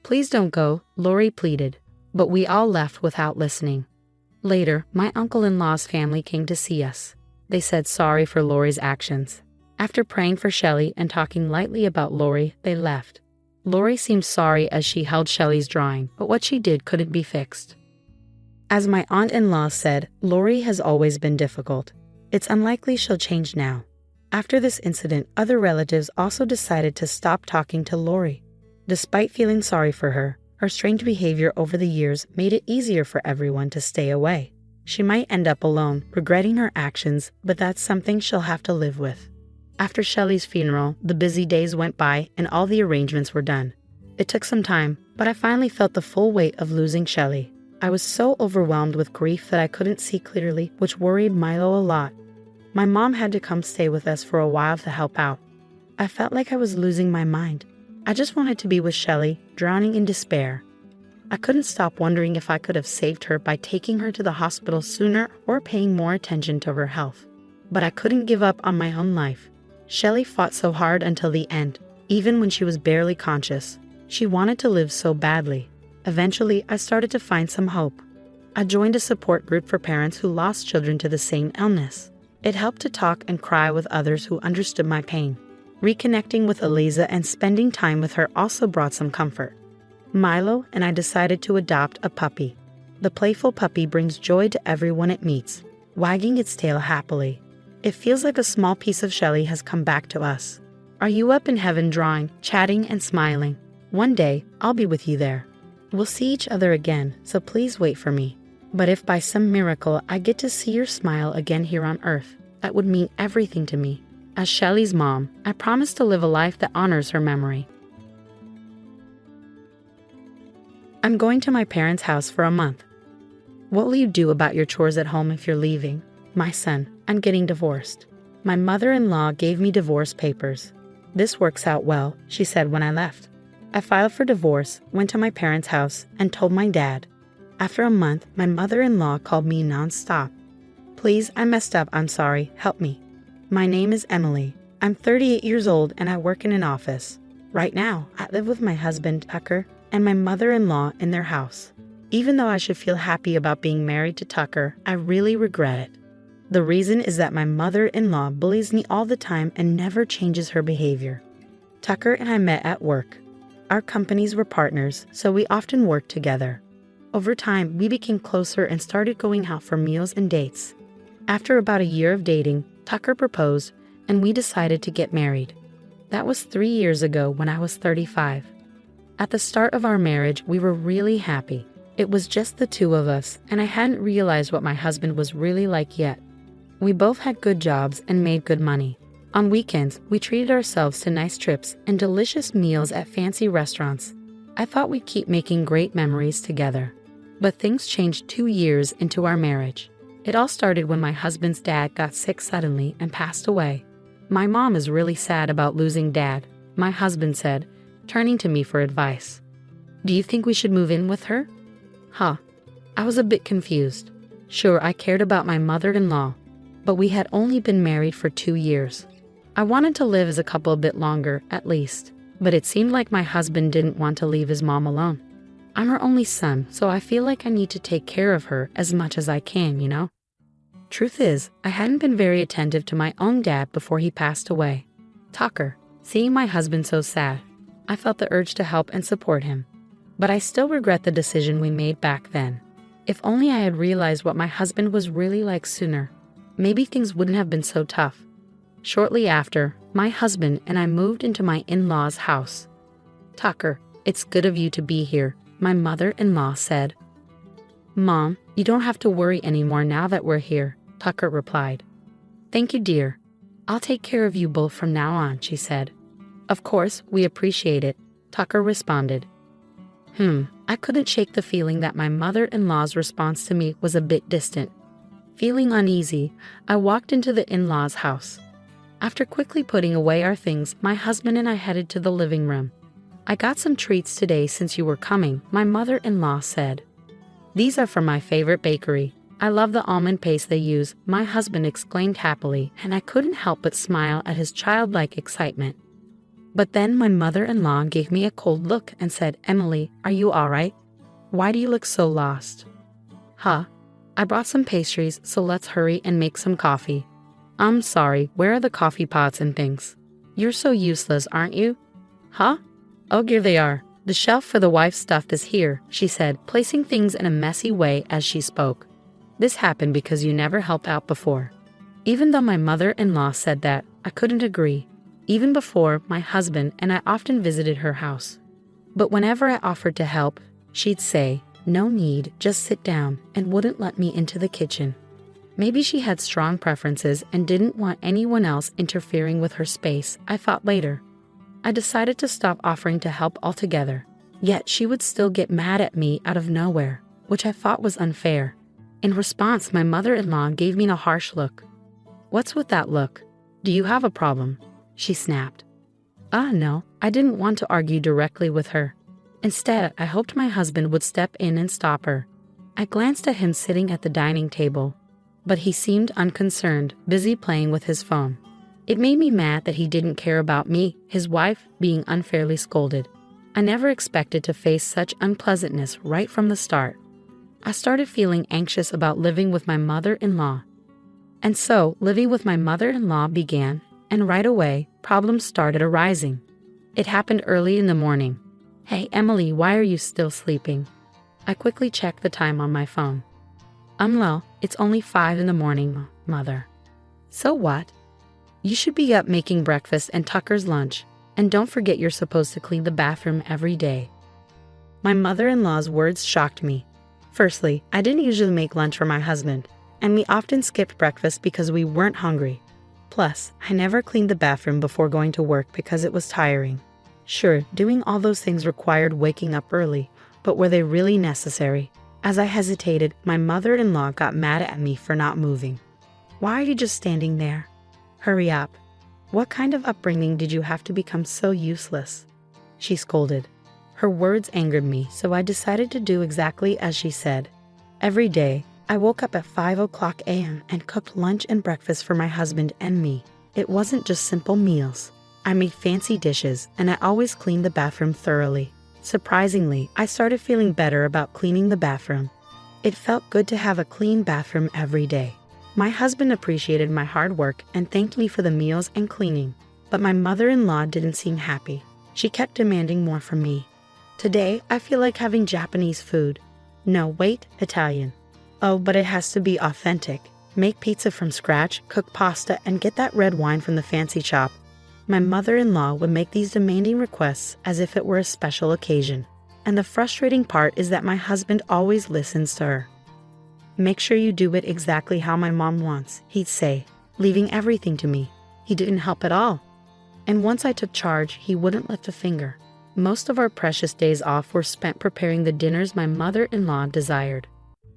"Please don't go," Lori pleaded. But we all left without listening. Later, my uncle-in-law's family came to see us. They said sorry for Lori's actions. After praying for Shelley and talking lightly about Lori, they left. Lori seemed sorry as she held Shelley's drawing, but what she did couldn't be fixed. As my aunt-in-law said, Lori has always been difficult. It's unlikely she'll change now. After this incident, other relatives also decided to stop talking to Lori. Despite feeling sorry for her, her strange behavior over the years made it easier for everyone to stay away. She might end up alone, regretting her actions, but that's something she'll have to live with. After Shelley's funeral, the busy days went by and all the arrangements were done. It took some time, but I finally felt the full weight of losing Shelley. I was so overwhelmed with grief that I couldn't see clearly, which worried Milo a lot. My mom had to come stay with us for a while to help out. I felt like I was losing my mind. I just wanted to be with Shelley, drowning in despair. I couldn't stop wondering if I could have saved her by taking her to the hospital sooner or paying more attention to her health. But I couldn't give up on my own life. Shelley fought so hard until the end, even when she was barely conscious. She wanted to live so badly. Eventually, I started to find some hope. I joined a support group for parents who lost children to the same illness. It helped to talk and cry with others who understood my pain. Reconnecting with Eliza and spending time with her also brought some comfort. Milo and I decided to adopt a puppy. The playful puppy brings joy to everyone it meets, wagging its tail happily. It feels like a small piece of Shelley has come back to us. Are you up in heaven drawing, chatting, and smiling? One day, I'll be with you there. We'll see each other again, so please wait for me. But if by some miracle I get to see your smile again here on Earth, that would mean everything to me. As Shelley's mom, I promise to live a life that honors her memory. I'm going to my parents' house for a month. What will you do about your chores at home if you're leaving? My son, I'm getting divorced. My mother-in-law gave me divorce papers. This works out well, she said when I left. I filed for divorce, went to my parents' house, and told my dad. After a month, my mother-in-law called me non-stop. Please, I messed up, I'm sorry, help me. My name is Emily. I'm 38 years old and I work in an office. Right now, I live with my husband, Tucker, and my mother-in-law in their house. Even though I should feel happy about being married to Tucker, I really regret it. The reason is that my mother-in-law bullies me all the time and never changes her behavior. Tucker and I met at work. Our companies were partners, so we often worked together. Over time, we became closer and started going out for meals and dates. After about a year of dating, Tucker proposed, and we decided to get married. That was 3 years ago when I was 35. At the start of our marriage, we were really happy. It was just the two of us, and I hadn't realized what my husband was really like yet. We both had good jobs and made good money. On weekends, we treated ourselves to nice trips and delicious meals at fancy restaurants. I thought we'd keep making great memories together. But things changed 2 years into our marriage. It all started when my husband's dad got sick suddenly and passed away. My mom is really sad about losing Dad, my husband said, turning to me for advice. Do you think we should move in with her? I was a bit confused. Sure, I cared about my mother-in-law, but we had only been married for 2 years. I wanted to live as a couple a bit longer, at least, but it seemed like my husband didn't want to leave his mom alone. I'm her only son, so I feel like I need to take care of her as much as I can, you know? Truth is, I hadn't been very attentive to my own dad before he passed away. Tucker, seeing my husband so sad, I felt the urge to help and support him. But I still regret the decision we made back then. If only I had realized what my husband was really like sooner, maybe things wouldn't have been so tough. Shortly after, my husband and I moved into my in-laws' house. Tucker, it's good of you to be here, my mother-in-law said. Mom, you don't have to worry anymore now that we're here, Tucker replied. Thank you, dear. I'll take care of you both from now on, she said. Of course, we appreciate it, Tucker responded. I couldn't shake the feeling that my mother-in-law's response to me was a bit distant. Feeling uneasy, I walked into the in-laws' house. After quickly putting away our things, my husband and I headed to the living room. I got some treats today since you were coming, my mother-in-law said. These are from my favorite bakery. I love the almond paste they use, my husband exclaimed happily, and I couldn't help but smile at his childlike excitement. But then my mother-in-law gave me a cold look and said, Emily, are you all right? Why do you look so lost? I brought some pastries, so let's hurry and make some coffee. I'm sorry, where are the coffee pots and things? You're so useless, aren't you? Oh, here they are. The shelf for the wife's stuff is here, she said, placing things in a messy way as she spoke. This happened because you never helped out before. Even though my mother-in-law said that, I couldn't agree. Even before, my husband and I often visited her house. But whenever I offered to help, she'd say, no need, just sit down, and wouldn't let me into the kitchen. Maybe she had strong preferences and didn't want anyone else interfering with her space, I thought later. I decided to stop offering to help altogether. Yet she would still get mad at me out of nowhere, which I thought was unfair. In response, my mother-in-law gave me a harsh look. What's with that look? Do you have a problem? She snapped. No, I didn't want to argue directly with her. Instead, I hoped my husband would step in and stop her. I glanced at him sitting at the dining table, but he seemed unconcerned, busy playing with his phone. It made me mad that he didn't care about me, his wife, being unfairly scolded. I never expected to face such unpleasantness right from the start. I started feeling anxious about living with my mother-in-law. And so, living with my mother-in-law began, and right away, problems started arising. It happened early in the morning. "Hey, Emily, why are you still sleeping?" I quickly checked the time on my phone. Well, it's only 5 in the morning, mother." "So what? You should be up making breakfast and Tucker's lunch, and don't forget you're supposed to clean the bathroom every day." My mother-in-law's words shocked me. Firstly, I didn't usually make lunch for my husband, and we often skipped breakfast because we weren't hungry. Plus, I never cleaned the bathroom before going to work because it was tiring. Sure, doing all those things required waking up early, but were they really necessary? As I hesitated, my mother-in-law got mad at me for not moving. "Why are you just standing there? Hurry up. What kind of upbringing did you have to become so useless?" she scolded. Her words angered me, so I decided to do exactly as she said. Every day, I woke up at 5 a.m. and cooked lunch and breakfast for my husband and me. It wasn't just simple meals. I made fancy dishes, and I always cleaned the bathroom thoroughly. Surprisingly, I started feeling better about cleaning the bathroom. It felt good to have a clean bathroom every day. My husband appreciated my hard work and thanked me for the meals and cleaning. But my mother-in-law didn't seem happy. She kept demanding more from me. "Today, I feel like having Japanese food." "No, wait, Italian." "Oh, but it has to be authentic. Make pizza from scratch, cook pasta, and get that red wine from the fancy shop." My mother-in-law would make these demanding requests as if it were a special occasion. And the frustrating part is that my husband always listens to her. "Make sure you do it exactly how my mom wants," he'd say, leaving everything to me. He didn't help at all. And once I took charge, he wouldn't lift a finger. Most of our precious days off were spent preparing the dinners my mother-in-law desired.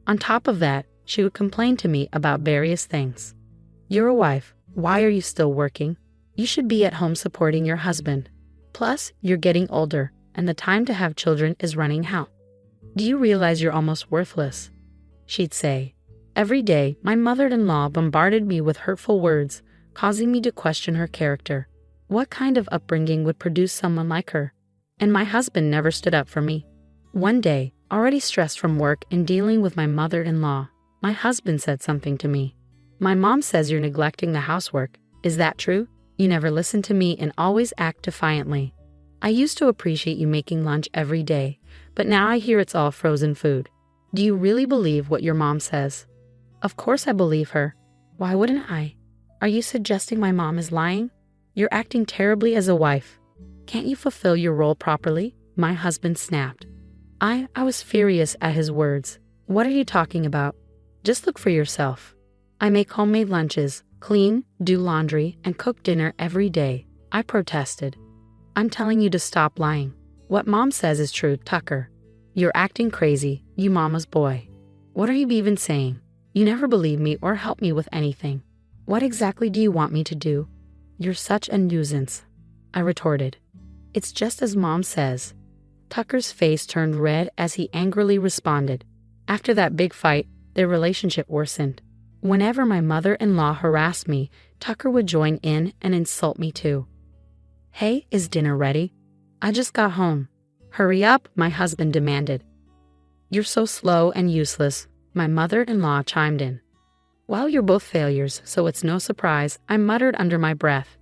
On top of that, she would complain to me about various things. "You're a wife. Why are you still working? You should be at home supporting your husband. Plus, you're getting older, and the time to have children is running out. Do you realize you're almost worthless?" she'd say. Every day, my mother-in-law bombarded me with hurtful words, causing me to question her character. What kind of upbringing would produce someone like her? And my husband never stood up for me. One day, already stressed from work and dealing with my mother-in-law, my husband said something to me. "My mom says you're neglecting the housework. Is that true? You never listen to me and always act defiantly. I used to appreciate you making lunch every day, but now I hear it's all frozen food. Do you really believe what your mom says?" Of course I believe her. Why wouldn't I? Are you suggesting my mom is lying? You're acting terribly as a wife. Can't you fulfill your role properly? My husband snapped. I was furious at his words. What are you talking about? Just look for yourself. I make homemade lunches, clean, do laundry, and cook dinner every day, I protested. I'm telling you to stop lying. What mom says is true, Tucker. You're acting crazy, you mama's boy. What are you even saying? You never believe me or help me with anything. What exactly do you want me to do? You're such a nuisance, I retorted. It's just as mom says. Tucker's face turned red as he angrily responded. After that big fight, their relationship worsened. Whenever my mother-in-law harassed me, Tucker would join in and insult me too. Hey, is dinner ready? I just got home. Hurry up, my husband demanded. You're so slow and useless, my mother-in-law chimed in. Well, you're both failures, so it's no surprise, I muttered under my breath.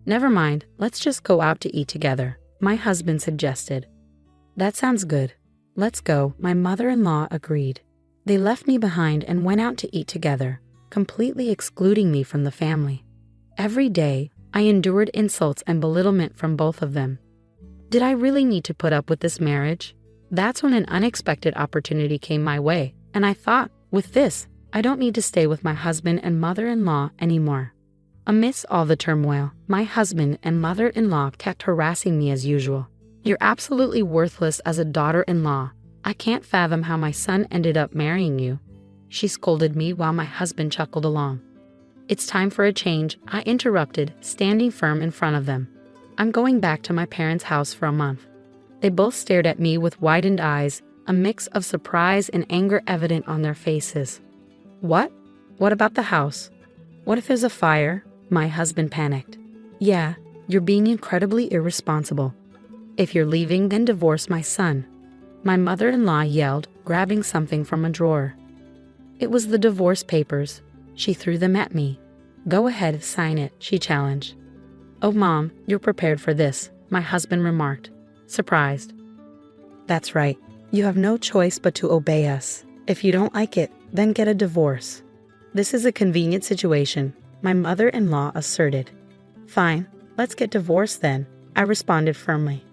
Never mind, let's just go out to eat together, my husband suggested. That sounds good. Let's go, my mother-in-law agreed. They left me behind and went out to eat together, completely excluding me from the family. Every day, I endured insults and belittlement from both of them. Did I really need to put up with this marriage? That's when an unexpected opportunity came my way, and I thought, with this, I don't need to stay with my husband and mother-in-law anymore. Amidst all the turmoil, my husband and mother-in-law kept harassing me as usual. You're absolutely worthless as a daughter-in-law. I can't fathom how my son ended up marrying you. She scolded me while my husband chuckled along. It's time for a change, I interrupted, standing firm in front of them. I'm going back to my parents' house for a month. They both stared at me with widened eyes, a mix of surprise and anger evident on their faces. What? What about the house? What if there's a fire? My husband panicked. Yeah, you're being incredibly irresponsible. If you're leaving, then divorce my son. My mother-in-law yelled, grabbing something from a drawer. It was the divorce papers. She threw them at me. "Go ahead, sign it," she challenged. "Oh, Mom, you're prepared for this," my husband remarked, surprised. "That's right. You have no choice but to obey us. If you don't like it, then get a divorce." "This is a convenient situation," my mother-in-law asserted. "Fine, let's get divorced then," I responded firmly.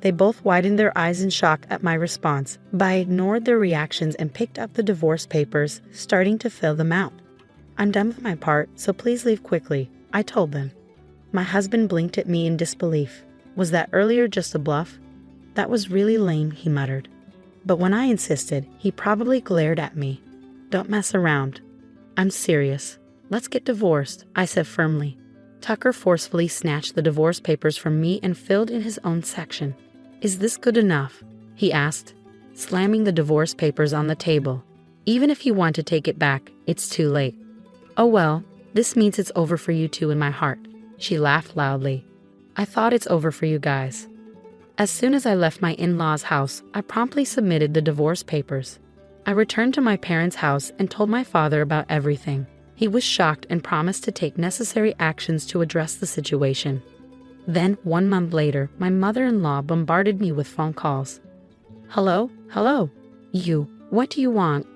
They both widened their eyes in shock at my response, but I ignored their reactions and picked up the divorce papers, starting to fill them out. "I'm done with my part, so please leave quickly," I told them. My husband blinked at me in disbelief. "Was that earlier just a bluff?" "That was really lame," he muttered. But when I insisted, he probably glared at me. "Don't mess around. I'm serious. Let's get divorced," I said firmly. Tucker forcefully snatched the divorce papers from me and filled in his own section. "Is this good enough?" he asked, slamming the divorce papers on the table. "Even if you want to take it back, it's too late." "Oh well, this means it's over for you two in my heart," she laughed loudly. "I thought it's over for you guys." As soon as I left my in-laws' house, I promptly submitted the divorce papers. I returned to my parents' house and told my father about everything. He was shocked and promised to take necessary actions to address the situation. Then, 1 month later, my mother-in-law bombarded me with phone calls. Hello? You, what do you want?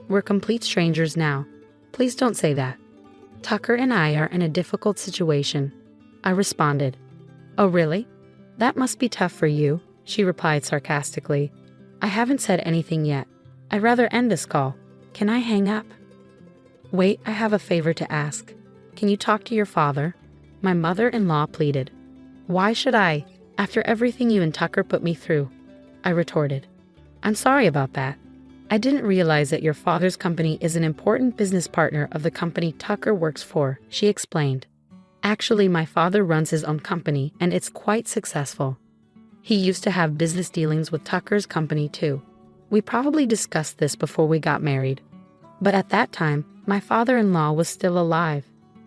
We're complete strangers now. Please don't say that. Tucker and I are in a difficult situation," I responded. "Oh really? That must be tough for you," she replied sarcastically. "I haven't said anything yet. I'd rather end this call. Can I hang up?" "Wait, I have a favor to ask. Can you talk to your father?" my mother-in-law pleaded. "Why should I, after everything you and Tucker put me through?" I retorted. "I'm sorry about that. I didn't realize that your father's company is an important business partner of the company Tucker works for," she explained. "Actually, my father runs his own company and it's quite successful. He used to have business dealings with Tucker's company too. We probably discussed this before we got married. But at that time, my father-in-law was still alive,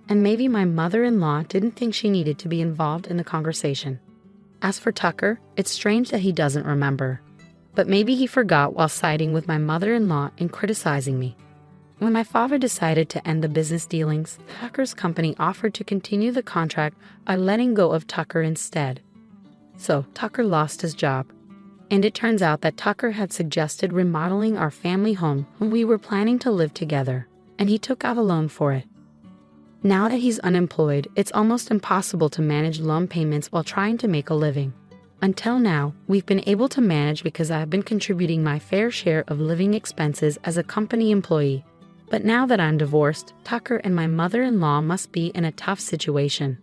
and maybe my mother-in-law didn't think she needed to be involved in the conversation. As for Tucker, it's strange that he doesn't remember. But maybe he forgot while siding with my mother-in-law and criticizing me. When my father decided to end the business dealings, Tucker's company offered to continue the contract by letting go of Tucker instead. So Tucker lost his job. And it turns out that Tucker had suggested remodeling our family home when we were planning to live together, and he took out a loan for it. Now that he's unemployed, it's almost impossible to manage loan payments while trying to make a living. Until now, we've been able to manage because I've been contributing my fair share of living expenses as a company employee. But now that I'm divorced, Tucker and my mother-in-law must be in a tough situation.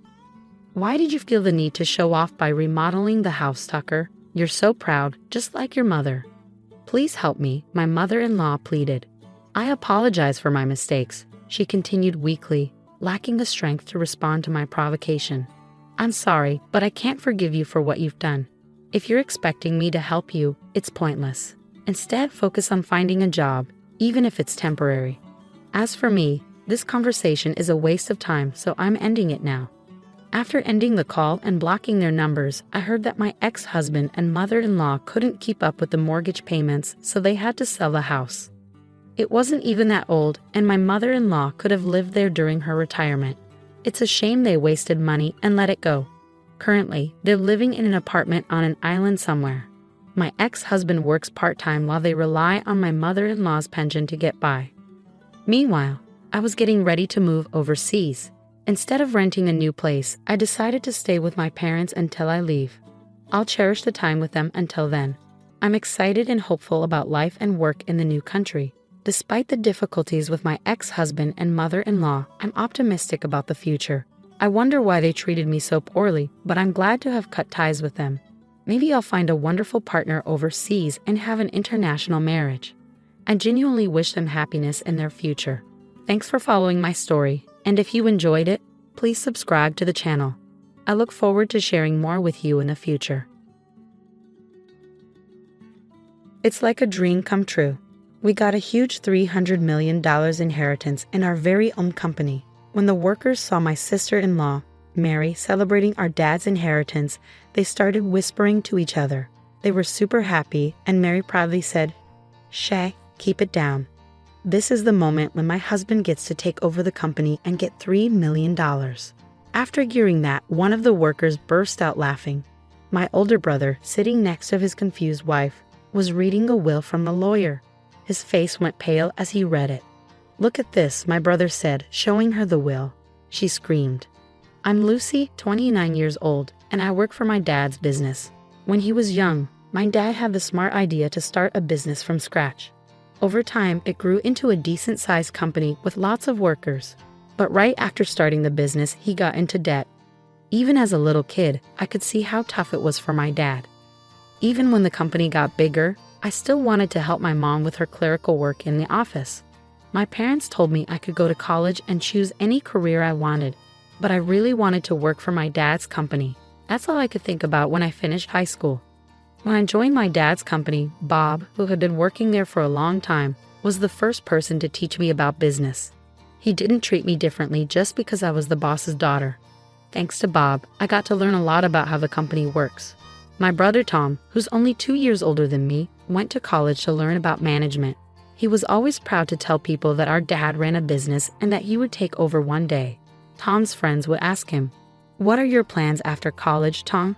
Why did you feel the need to show off by remodeling the house, Tucker? You're so proud, just like your mother. Please help me, my mother-in-law pleaded. I apologize for my mistakes, she continued weakly, lacking the strength to respond to my provocation. I'm sorry, but I can't forgive you for what you've done. If you're expecting me to help you, it's pointless. Instead, focus on finding a job, even if it's temporary. As for me, this conversation is a waste of time, so I'm ending it now. After ending the call and blocking their numbers, I heard that my ex-husband and mother-in-law couldn't keep up with the mortgage payments, so they had to sell the house. It wasn't even that old, and my mother-in-law could have lived there during her retirement. It's a shame they wasted money and let it go. Currently, they're living in an apartment on an island somewhere. My ex-husband works part-time while they rely on my mother-in-law's pension to get by. Meanwhile, I was getting ready to move overseas. Instead of renting a new place, I decided to stay with my parents until I leave. I'll cherish the time with them until then. I'm excited and hopeful about life and work in the new country. Despite the difficulties with my ex-husband and mother-in-law, I'm optimistic about the future. I wonder why they treated me so poorly, but I'm glad to have cut ties with them. Maybe I'll find a wonderful partner overseas and have an international marriage. I genuinely wish them happiness in their future. Thanks for following my story, and if you enjoyed it, please subscribe to the channel. I look forward to sharing more with you in the future. It's like a dream come true. We got a huge $300 million inheritance in our very own company. When the workers saw my sister-in-law, Mary, celebrating our dad's inheritance, they started whispering to each other. They were super happy, and Mary proudly said, Shay, keep it down. This is the moment when my husband gets to take over the company and get $3 million. After hearing that, one of the workers burst out laughing. My older brother, sitting next to his confused wife, was reading a will from the lawyer. His face went pale as he read it. "Look at this," my brother said, showing her the will. She screamed. "I'm Lucy, 29 years old, and I work for my dad's business. When he was young, my dad had the smart idea to start a business from scratch. Over time, it grew into a decent-sized company with lots of workers. But right after starting the business, he got into debt. Even as a little kid, I could see how tough it was for my dad. Even when the company got bigger, I still wanted to help my mom with her clerical work in the office. My parents told me I could go to college and choose any career I wanted, but I really wanted to work for my dad's company. That's all I could think about when I finished high school. When I joined my dad's company, Bob, who had been working there for a long time, was the first person to teach me about business. He didn't treat me differently just because I was the boss's daughter. Thanks to Bob, I got to learn a lot about how the company works. My brother Tom, who's only 2 years older than me, went to college to learn about management. He was always proud to tell people that our dad ran a business and that he would take over one day. Tom's friends would ask him, "What are your plans after college, Tom?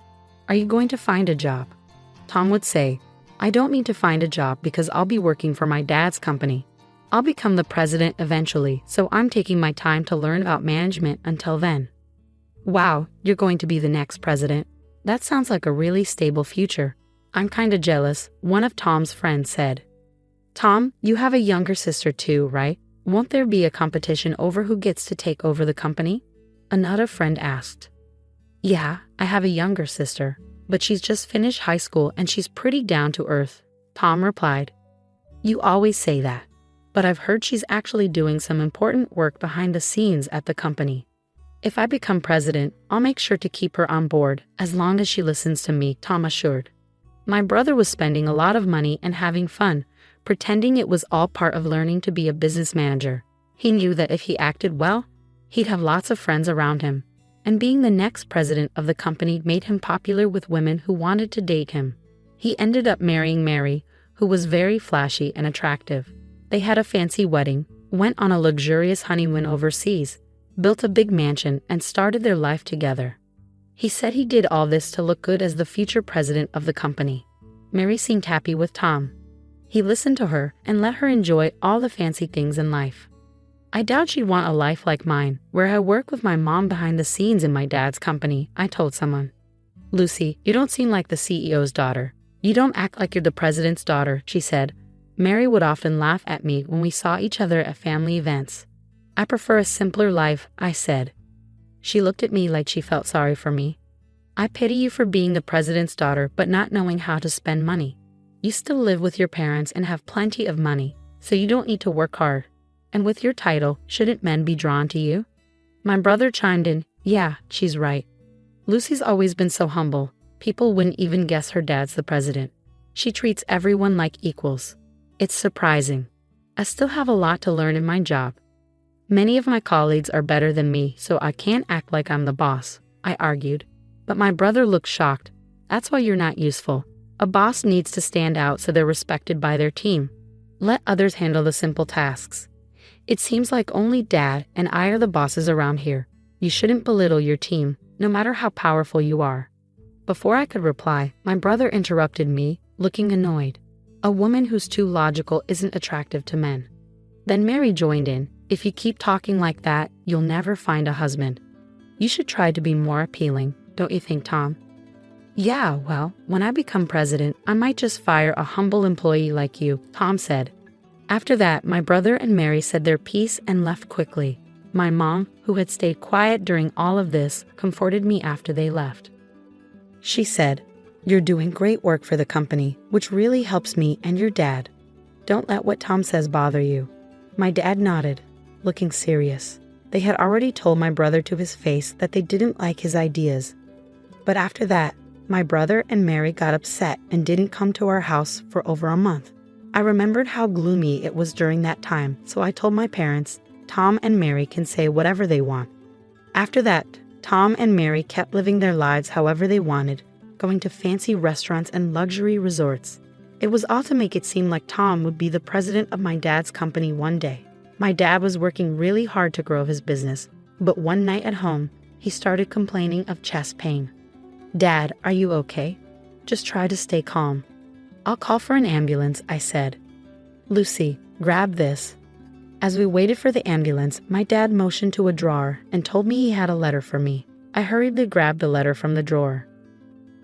Are you going to find a job?" Tom would say, "I don't need to find a job because I'll be working for my dad's company. I'll become the president eventually, so I'm taking my time to learn about management until then." "Wow, you're going to be the next president. That sounds like a really stable future. I'm kinda jealous," one of Tom's friends said. "Tom, you have a younger sister too, right? Won't there be a competition over who gets to take over the company?" Another friend asked. "Yeah, I have a younger sister, but she's just finished high school and she's pretty down to earth," Tom replied. "You always say that, but I've heard she's actually doing some important work behind the scenes at the company. If I become president, I'll make sure to keep her on board as long as she listens to me," Tom assured. My brother was spending a lot of money and having fun, pretending it was all part of learning to be a business manager. He knew that if he acted well, he'd have lots of friends around him, and being the next president of the company made him popular with women who wanted to date him. He ended up marrying Mary, who was very flashy and attractive. They had a fancy wedding, went on a luxurious honeymoon overseas, built a big mansion, and started their life together. He said he did all this to look good as the future president of the company. Mary seemed happy with Tom. He listened to her and let her enjoy all the fancy things in life. "I doubt she'd want a life like mine, where I work with my mom behind the scenes in my dad's company," I told someone. "Lucy, you don't seem like the CEO's daughter. You don't act like you're the president's daughter," she said. Mary would often laugh at me when we saw each other at family events. "I prefer a simpler life," I said. She looked at me like she felt sorry for me. "I pity you for being the president's daughter but not knowing how to spend money. You still live with your parents and have plenty of money, so you don't need to work hard. And with your title, shouldn't men be drawn to you?" My brother chimed in, "Yeah, she's right. Lucy's always been so humble. People wouldn't even guess her dad's the president. She treats everyone like equals. It's surprising. I still have a lot to learn in my job. Many of my colleagues are better than me, so I can't act like I'm the boss," I argued. But my brother looked shocked. "That's why you're not useful. A boss needs to stand out so they're respected by their team. Let others handle the simple tasks. It seems like only Dad and I are the bosses around here. You shouldn't belittle your team, no matter how powerful you are." Before I could reply, my brother interrupted me, looking annoyed. "A woman who's too logical isn't attractive to men." Then Mary joined in. "If you keep talking like that, you'll never find a husband. You should try to be more appealing, don't you think, Tom?" "Yeah, well, when I become president, I might just fire a humble employee like you," Tom said. After that, my brother and Mary said their piece and left quickly. My mom, who had stayed quiet during all of this, comforted me after they left. She said, "You're doing great work for the company, which really helps me and your dad. Don't let what Tom says bother you." My dad nodded, looking serious. They had already told my brother to his face that they didn't like his ideas. But after that, my brother and Mary got upset and didn't come to our house for over a month. I remembered how gloomy it was during that time, so I told my parents, "Tom and Mary can say whatever they want." After that, Tom and Mary kept living their lives however they wanted, going to fancy restaurants and luxury resorts. It was all to make it seem like Tom would be the president of my dad's company one day. My dad was working really hard to grow his business, but one night at home, he started complaining of chest pain. "Dad, are you okay? Just try to stay calm." "I'll call for an ambulance," I said. "Lucy, grab this." As we waited for the ambulance, my dad motioned to a drawer and told me he had a letter for me. I hurriedly grabbed the letter from the drawer.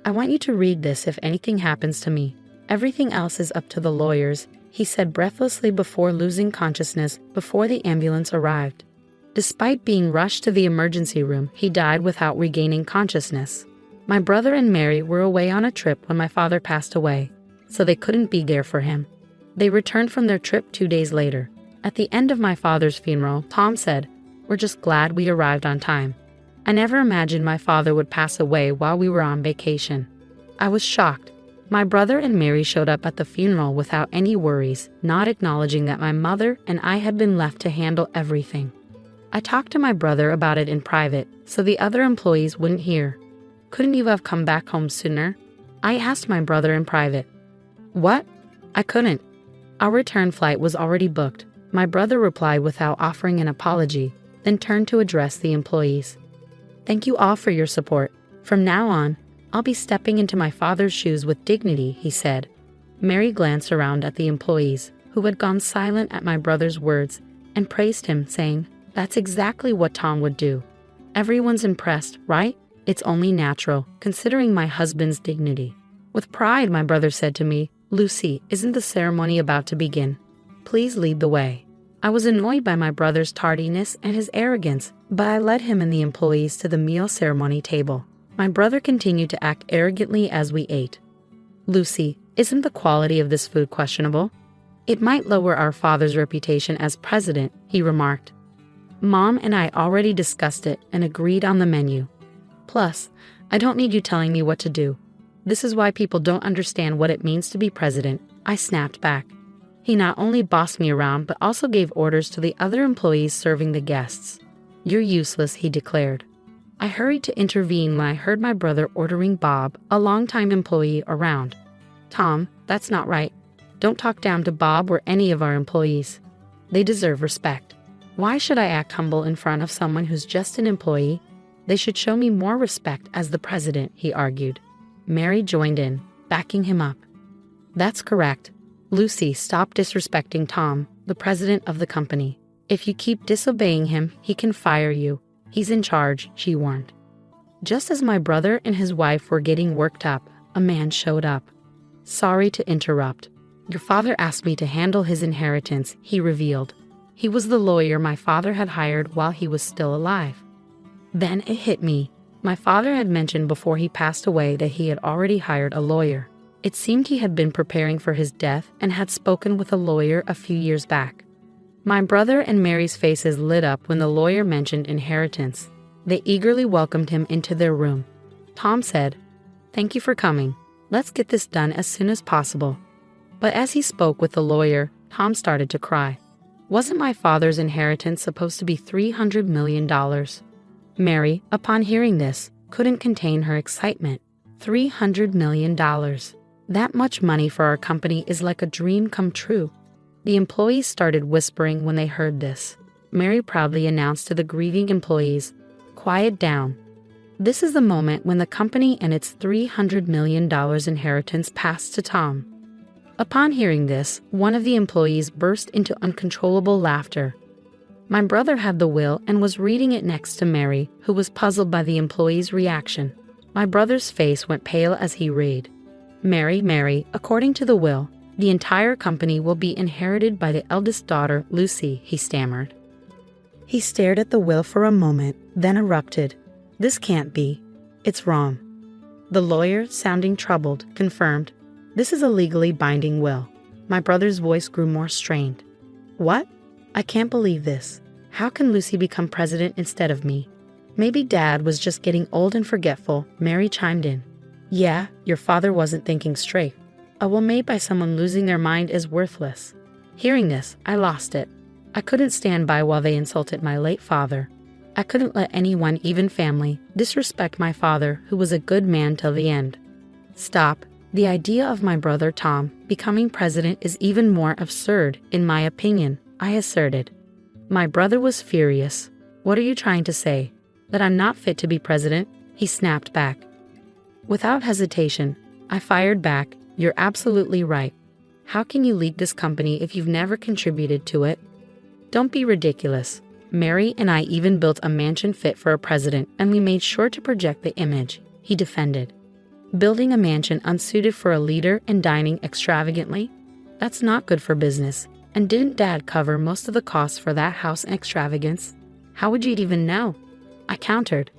"I want you to read this if anything happens to me. Everything else is up to the lawyers," he said breathlessly before losing consciousness before the ambulance arrived. Despite being rushed to the emergency room, he died without regaining consciousness. My brother and Mary were away on a trip when my father passed away, so they couldn't be there for him. They returned from their trip 2 days later. At the end of my father's funeral, Tom said, "We're just glad we arrived on time. I never imagined my father would pass away while we were on vacation." I was shocked. My brother and Mary showed up at the funeral without any worries, not acknowledging that my mother and I had been left to handle everything. I talked to my brother about it in private, so the other employees wouldn't hear. "Couldn't you have come back home sooner?" I asked my brother in private. "What?" "I couldn't. Our return flight was already booked," my brother replied without offering an apology, then turned to address the employees. "Thank you all for your support. From now on, I'll be stepping into my father's shoes with dignity," he said. Mary glanced around at the employees, who had gone silent at my brother's words, and praised him, saying, "That's exactly what Tom would do." "Everyone's impressed, right? It's only natural, considering my husband's dignity." With pride, my brother said to me, "Lucy, isn't the ceremony about to begin? Please lead the way." I was annoyed by my brother's tardiness and his arrogance, but I led him and the employees to the meal ceremony table. My brother continued to act arrogantly as we ate. "Lucy, isn't the quality of this food questionable? It might lower our father's reputation as president," he remarked. "Mom and I already discussed it and agreed on the menu. Plus, I don't need you telling me what to do. This is why people don't understand what it means to be president," I snapped back. He not only bossed me around but also gave orders to the other employees serving the guests. "You're useless," he declared. I hurried to intervene when I heard my brother ordering Bob, a longtime employee, around. "Tom, that's not right. Don't talk down to Bob or any of our employees. They deserve respect. Why should I act humble in front of someone who's just an employee? They should show me more respect as the president," he argued. Mary joined in, backing him up. "That's correct. Lucy, stop disrespecting Tom, the president of the company. If you keep disobeying him, he can fire you. He's in charge," she warned. Just as my brother and his wife were getting worked up, a man showed up. "Sorry to interrupt. Your father asked me to handle his inheritance," he revealed. He was the lawyer my father had hired while he was still alive. Then it hit me. My father had mentioned before he passed away that he had already hired a lawyer. It seemed he had been preparing for his death and had spoken with a lawyer a few years back. My brother and Mary's faces lit up when the lawyer mentioned inheritance. They eagerly welcomed him into their room. Tom said, "Thank you for coming. Let's get this done as soon as possible." But as he spoke with the lawyer, Tom started to cry. Wasn't my father's inheritance supposed to be $300 million? Mary, upon hearing this, couldn't contain her excitement. $300 million. That much money for our company is like a dream come true. The employees started whispering when they heard this. Mary proudly announced to the grieving employees, "Quiet down. This is the moment when the company and its $300 million inheritance passed to Tom." Upon hearing this, one of the employees burst into uncontrollable laughter. My brother had the will and was reading it next to Mary, who was puzzled by the employee's reaction. My brother's face went pale as he read, Mary, according to the will, the entire company will be inherited by the eldest daughter, Lucy," he stammered. He stared at the will for a moment, then erupted. "This can't be. It's wrong." The lawyer, sounding troubled, confirmed, "This is a legally binding will." My brother's voice grew more strained. "What? I can't believe this. How can Lucy become president instead of me?" "Maybe Dad was just getting old and forgetful," Mary chimed in. "Yeah, your father wasn't thinking straight. A will made by someone losing their mind is worthless." Hearing this, I lost it. I couldn't stand by while they insulted my late father. I couldn't let anyone, even family, disrespect my father, who was a good man till the end. "Stop. The idea of my brother Tom becoming president is even more absurd, in my opinion, I asserted. My brother was furious. What are you trying to say? That I'm not fit to be president? He snapped back. Without hesitation, I fired back, you're absolutely right. How can you lead this company if you've never contributed to it? Don't be ridiculous. Mary and I even built a mansion fit for a president, and we made sure to project the image, he defended. Building a mansion unsuited for a leader and dining extravagantly? That's not good for business. And didn't Dad cover most of the costs for that house and extravagance? How would you even know? I countered.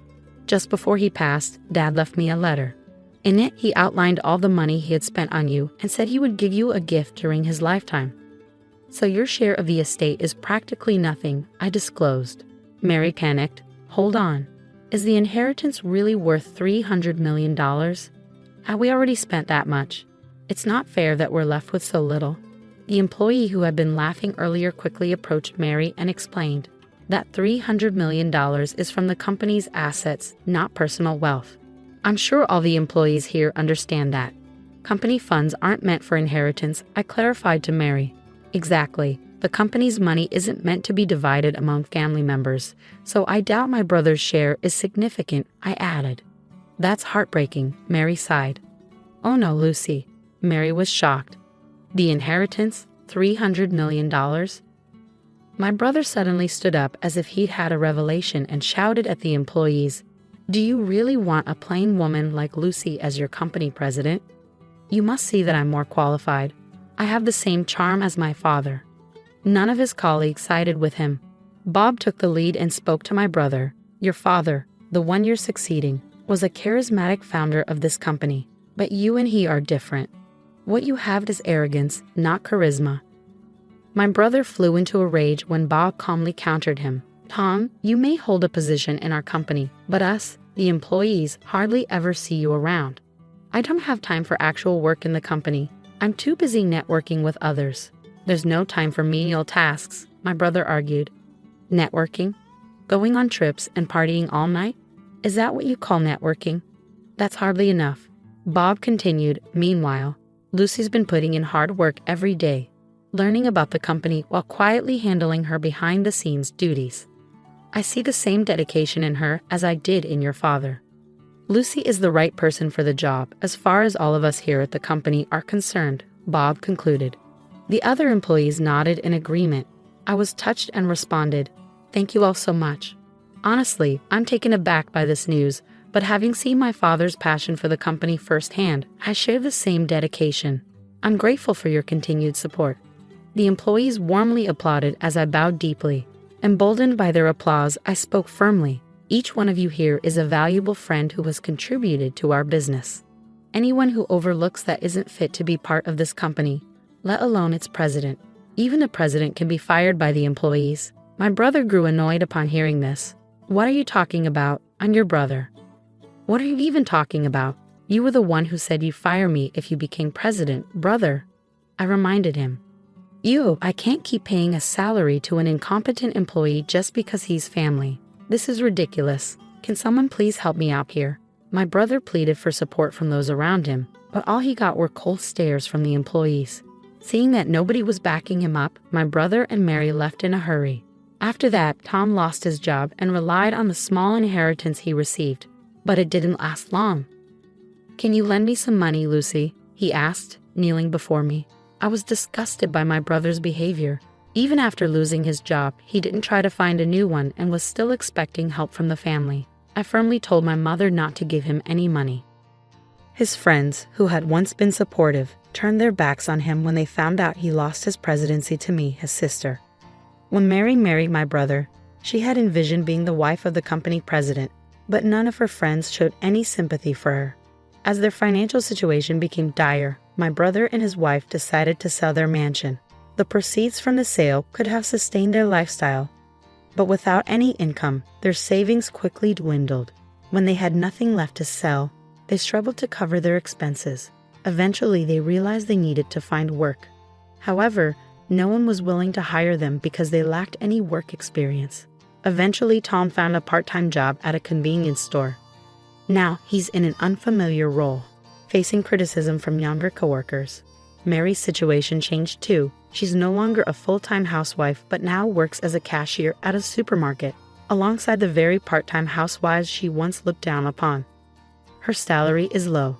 Just before he passed, Dad left me a letter. In it, he outlined all the money he had spent on you and said he would give you a gift during his lifetime. So your share of the estate is practically nothing, I disclosed. Mary panicked. Hold on. Is the inheritance really worth $300 million? Have we already spent that much? It's not fair that we're left with so little. The employee who had been laughing earlier quickly approached Mary and explained that $300 million is from the company's assets, not personal wealth. I'm sure all the employees here understand that. Company funds aren't meant for inheritance, I clarified to Mary. Exactly. The company's money isn't meant to be divided among family members, so I doubt my brother's share is significant, I added. That's heartbreaking, Mary sighed. Oh no, Lucy. Mary was shocked. The inheritance? $300 million? My brother suddenly stood up as if he'd had a revelation and shouted at the employees, Do you really want a plain woman like Lucy as your company president? You must see that I'm more qualified. I have the same charm as my father. None of his colleagues sided with him. Bob took the lead and spoke to my brother. Your father, the one you're succeeding, was a charismatic founder of this company, but you and he are different. What you have is arrogance, not charisma. My brother flew into a rage when Bob calmly countered him. Tom, you may hold a position in our company, but us, the employees, hardly ever see you around. I don't have time for actual work in the company. I'm too busy networking with others. There's no time for menial tasks, my brother argued. Networking? Going on trips and partying all night? Is that what you call networking? That's hardly enough. Bob continued, meanwhile, Lucy's been putting in hard work every day, learning about the company while quietly handling her behind-the-scenes duties. I see the same dedication in her as I did in your father. Lucy is the right person for the job as far as all of us here at the company are concerned, Bob concluded. The other employees nodded in agreement. I was touched and responded, Thank you all so much. Honestly, I'm taken aback by this news, but having seen my father's passion for the company firsthand, I share the same dedication. I'm grateful for your continued support. The employees warmly applauded as I bowed deeply. Emboldened by their applause, I spoke firmly. Each one of you here is a valuable friend who has contributed to our business. Anyone who overlooks that isn't fit to be part of this company, let alone its president. Even the president can be fired by the employees. My brother grew annoyed upon hearing this. What are you talking about? I'm your brother. What are you even talking about? You were the one who said you'd fire me if you became president, brother. I reminded him. I can't keep paying a salary to an incompetent employee just because he's family. This is ridiculous. Can someone please help me out here? My brother pleaded for support from those around him, but all he got were cold stares from the employees. Seeing that nobody was backing him up, my brother and Mary left in a hurry. After that, Tom lost his job and relied on the small inheritance he received. But it didn't last long. Can you lend me some money, Lucy? He asked, kneeling before me. I was disgusted by my brother's behavior. Even after losing his job, he didn't try to find a new one and was still expecting help from the family. I firmly told my mother not to give him any money. His friends, who had once been supportive, turned their backs on him when they found out he lost his presidency to me, his sister. When Mary married my brother, she had envisioned being the wife of the company president, but none of her friends showed any sympathy for her. As their financial situation became dire, my brother and his wife decided to sell their mansion. The proceeds from the sale could have sustained their lifestyle, but without any income, their savings quickly dwindled. When they had nothing left to sell, they struggled to cover their expenses. Eventually, they realized they needed to find work. However, no one was willing to hire them because they lacked any work experience. Eventually, Tom found a part-time job at a convenience store. Now, he's in an unfamiliar role, facing criticism from younger coworkers. Mary's situation changed too. She's no longer a full-time housewife but now works as a cashier at a supermarket, alongside the very part-time housewives she once looked down upon. Her salary is low.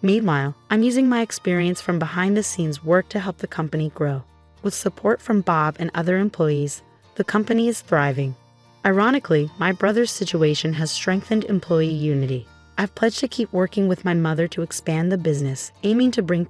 Meanwhile, I'm using my experience from behind-the-scenes work to help the company grow. With support from Bob and other employees, the company is thriving. Ironically, my brother's situation has strengthened employee unity. I've pledged to keep working with my mother to expand the business, aiming to bring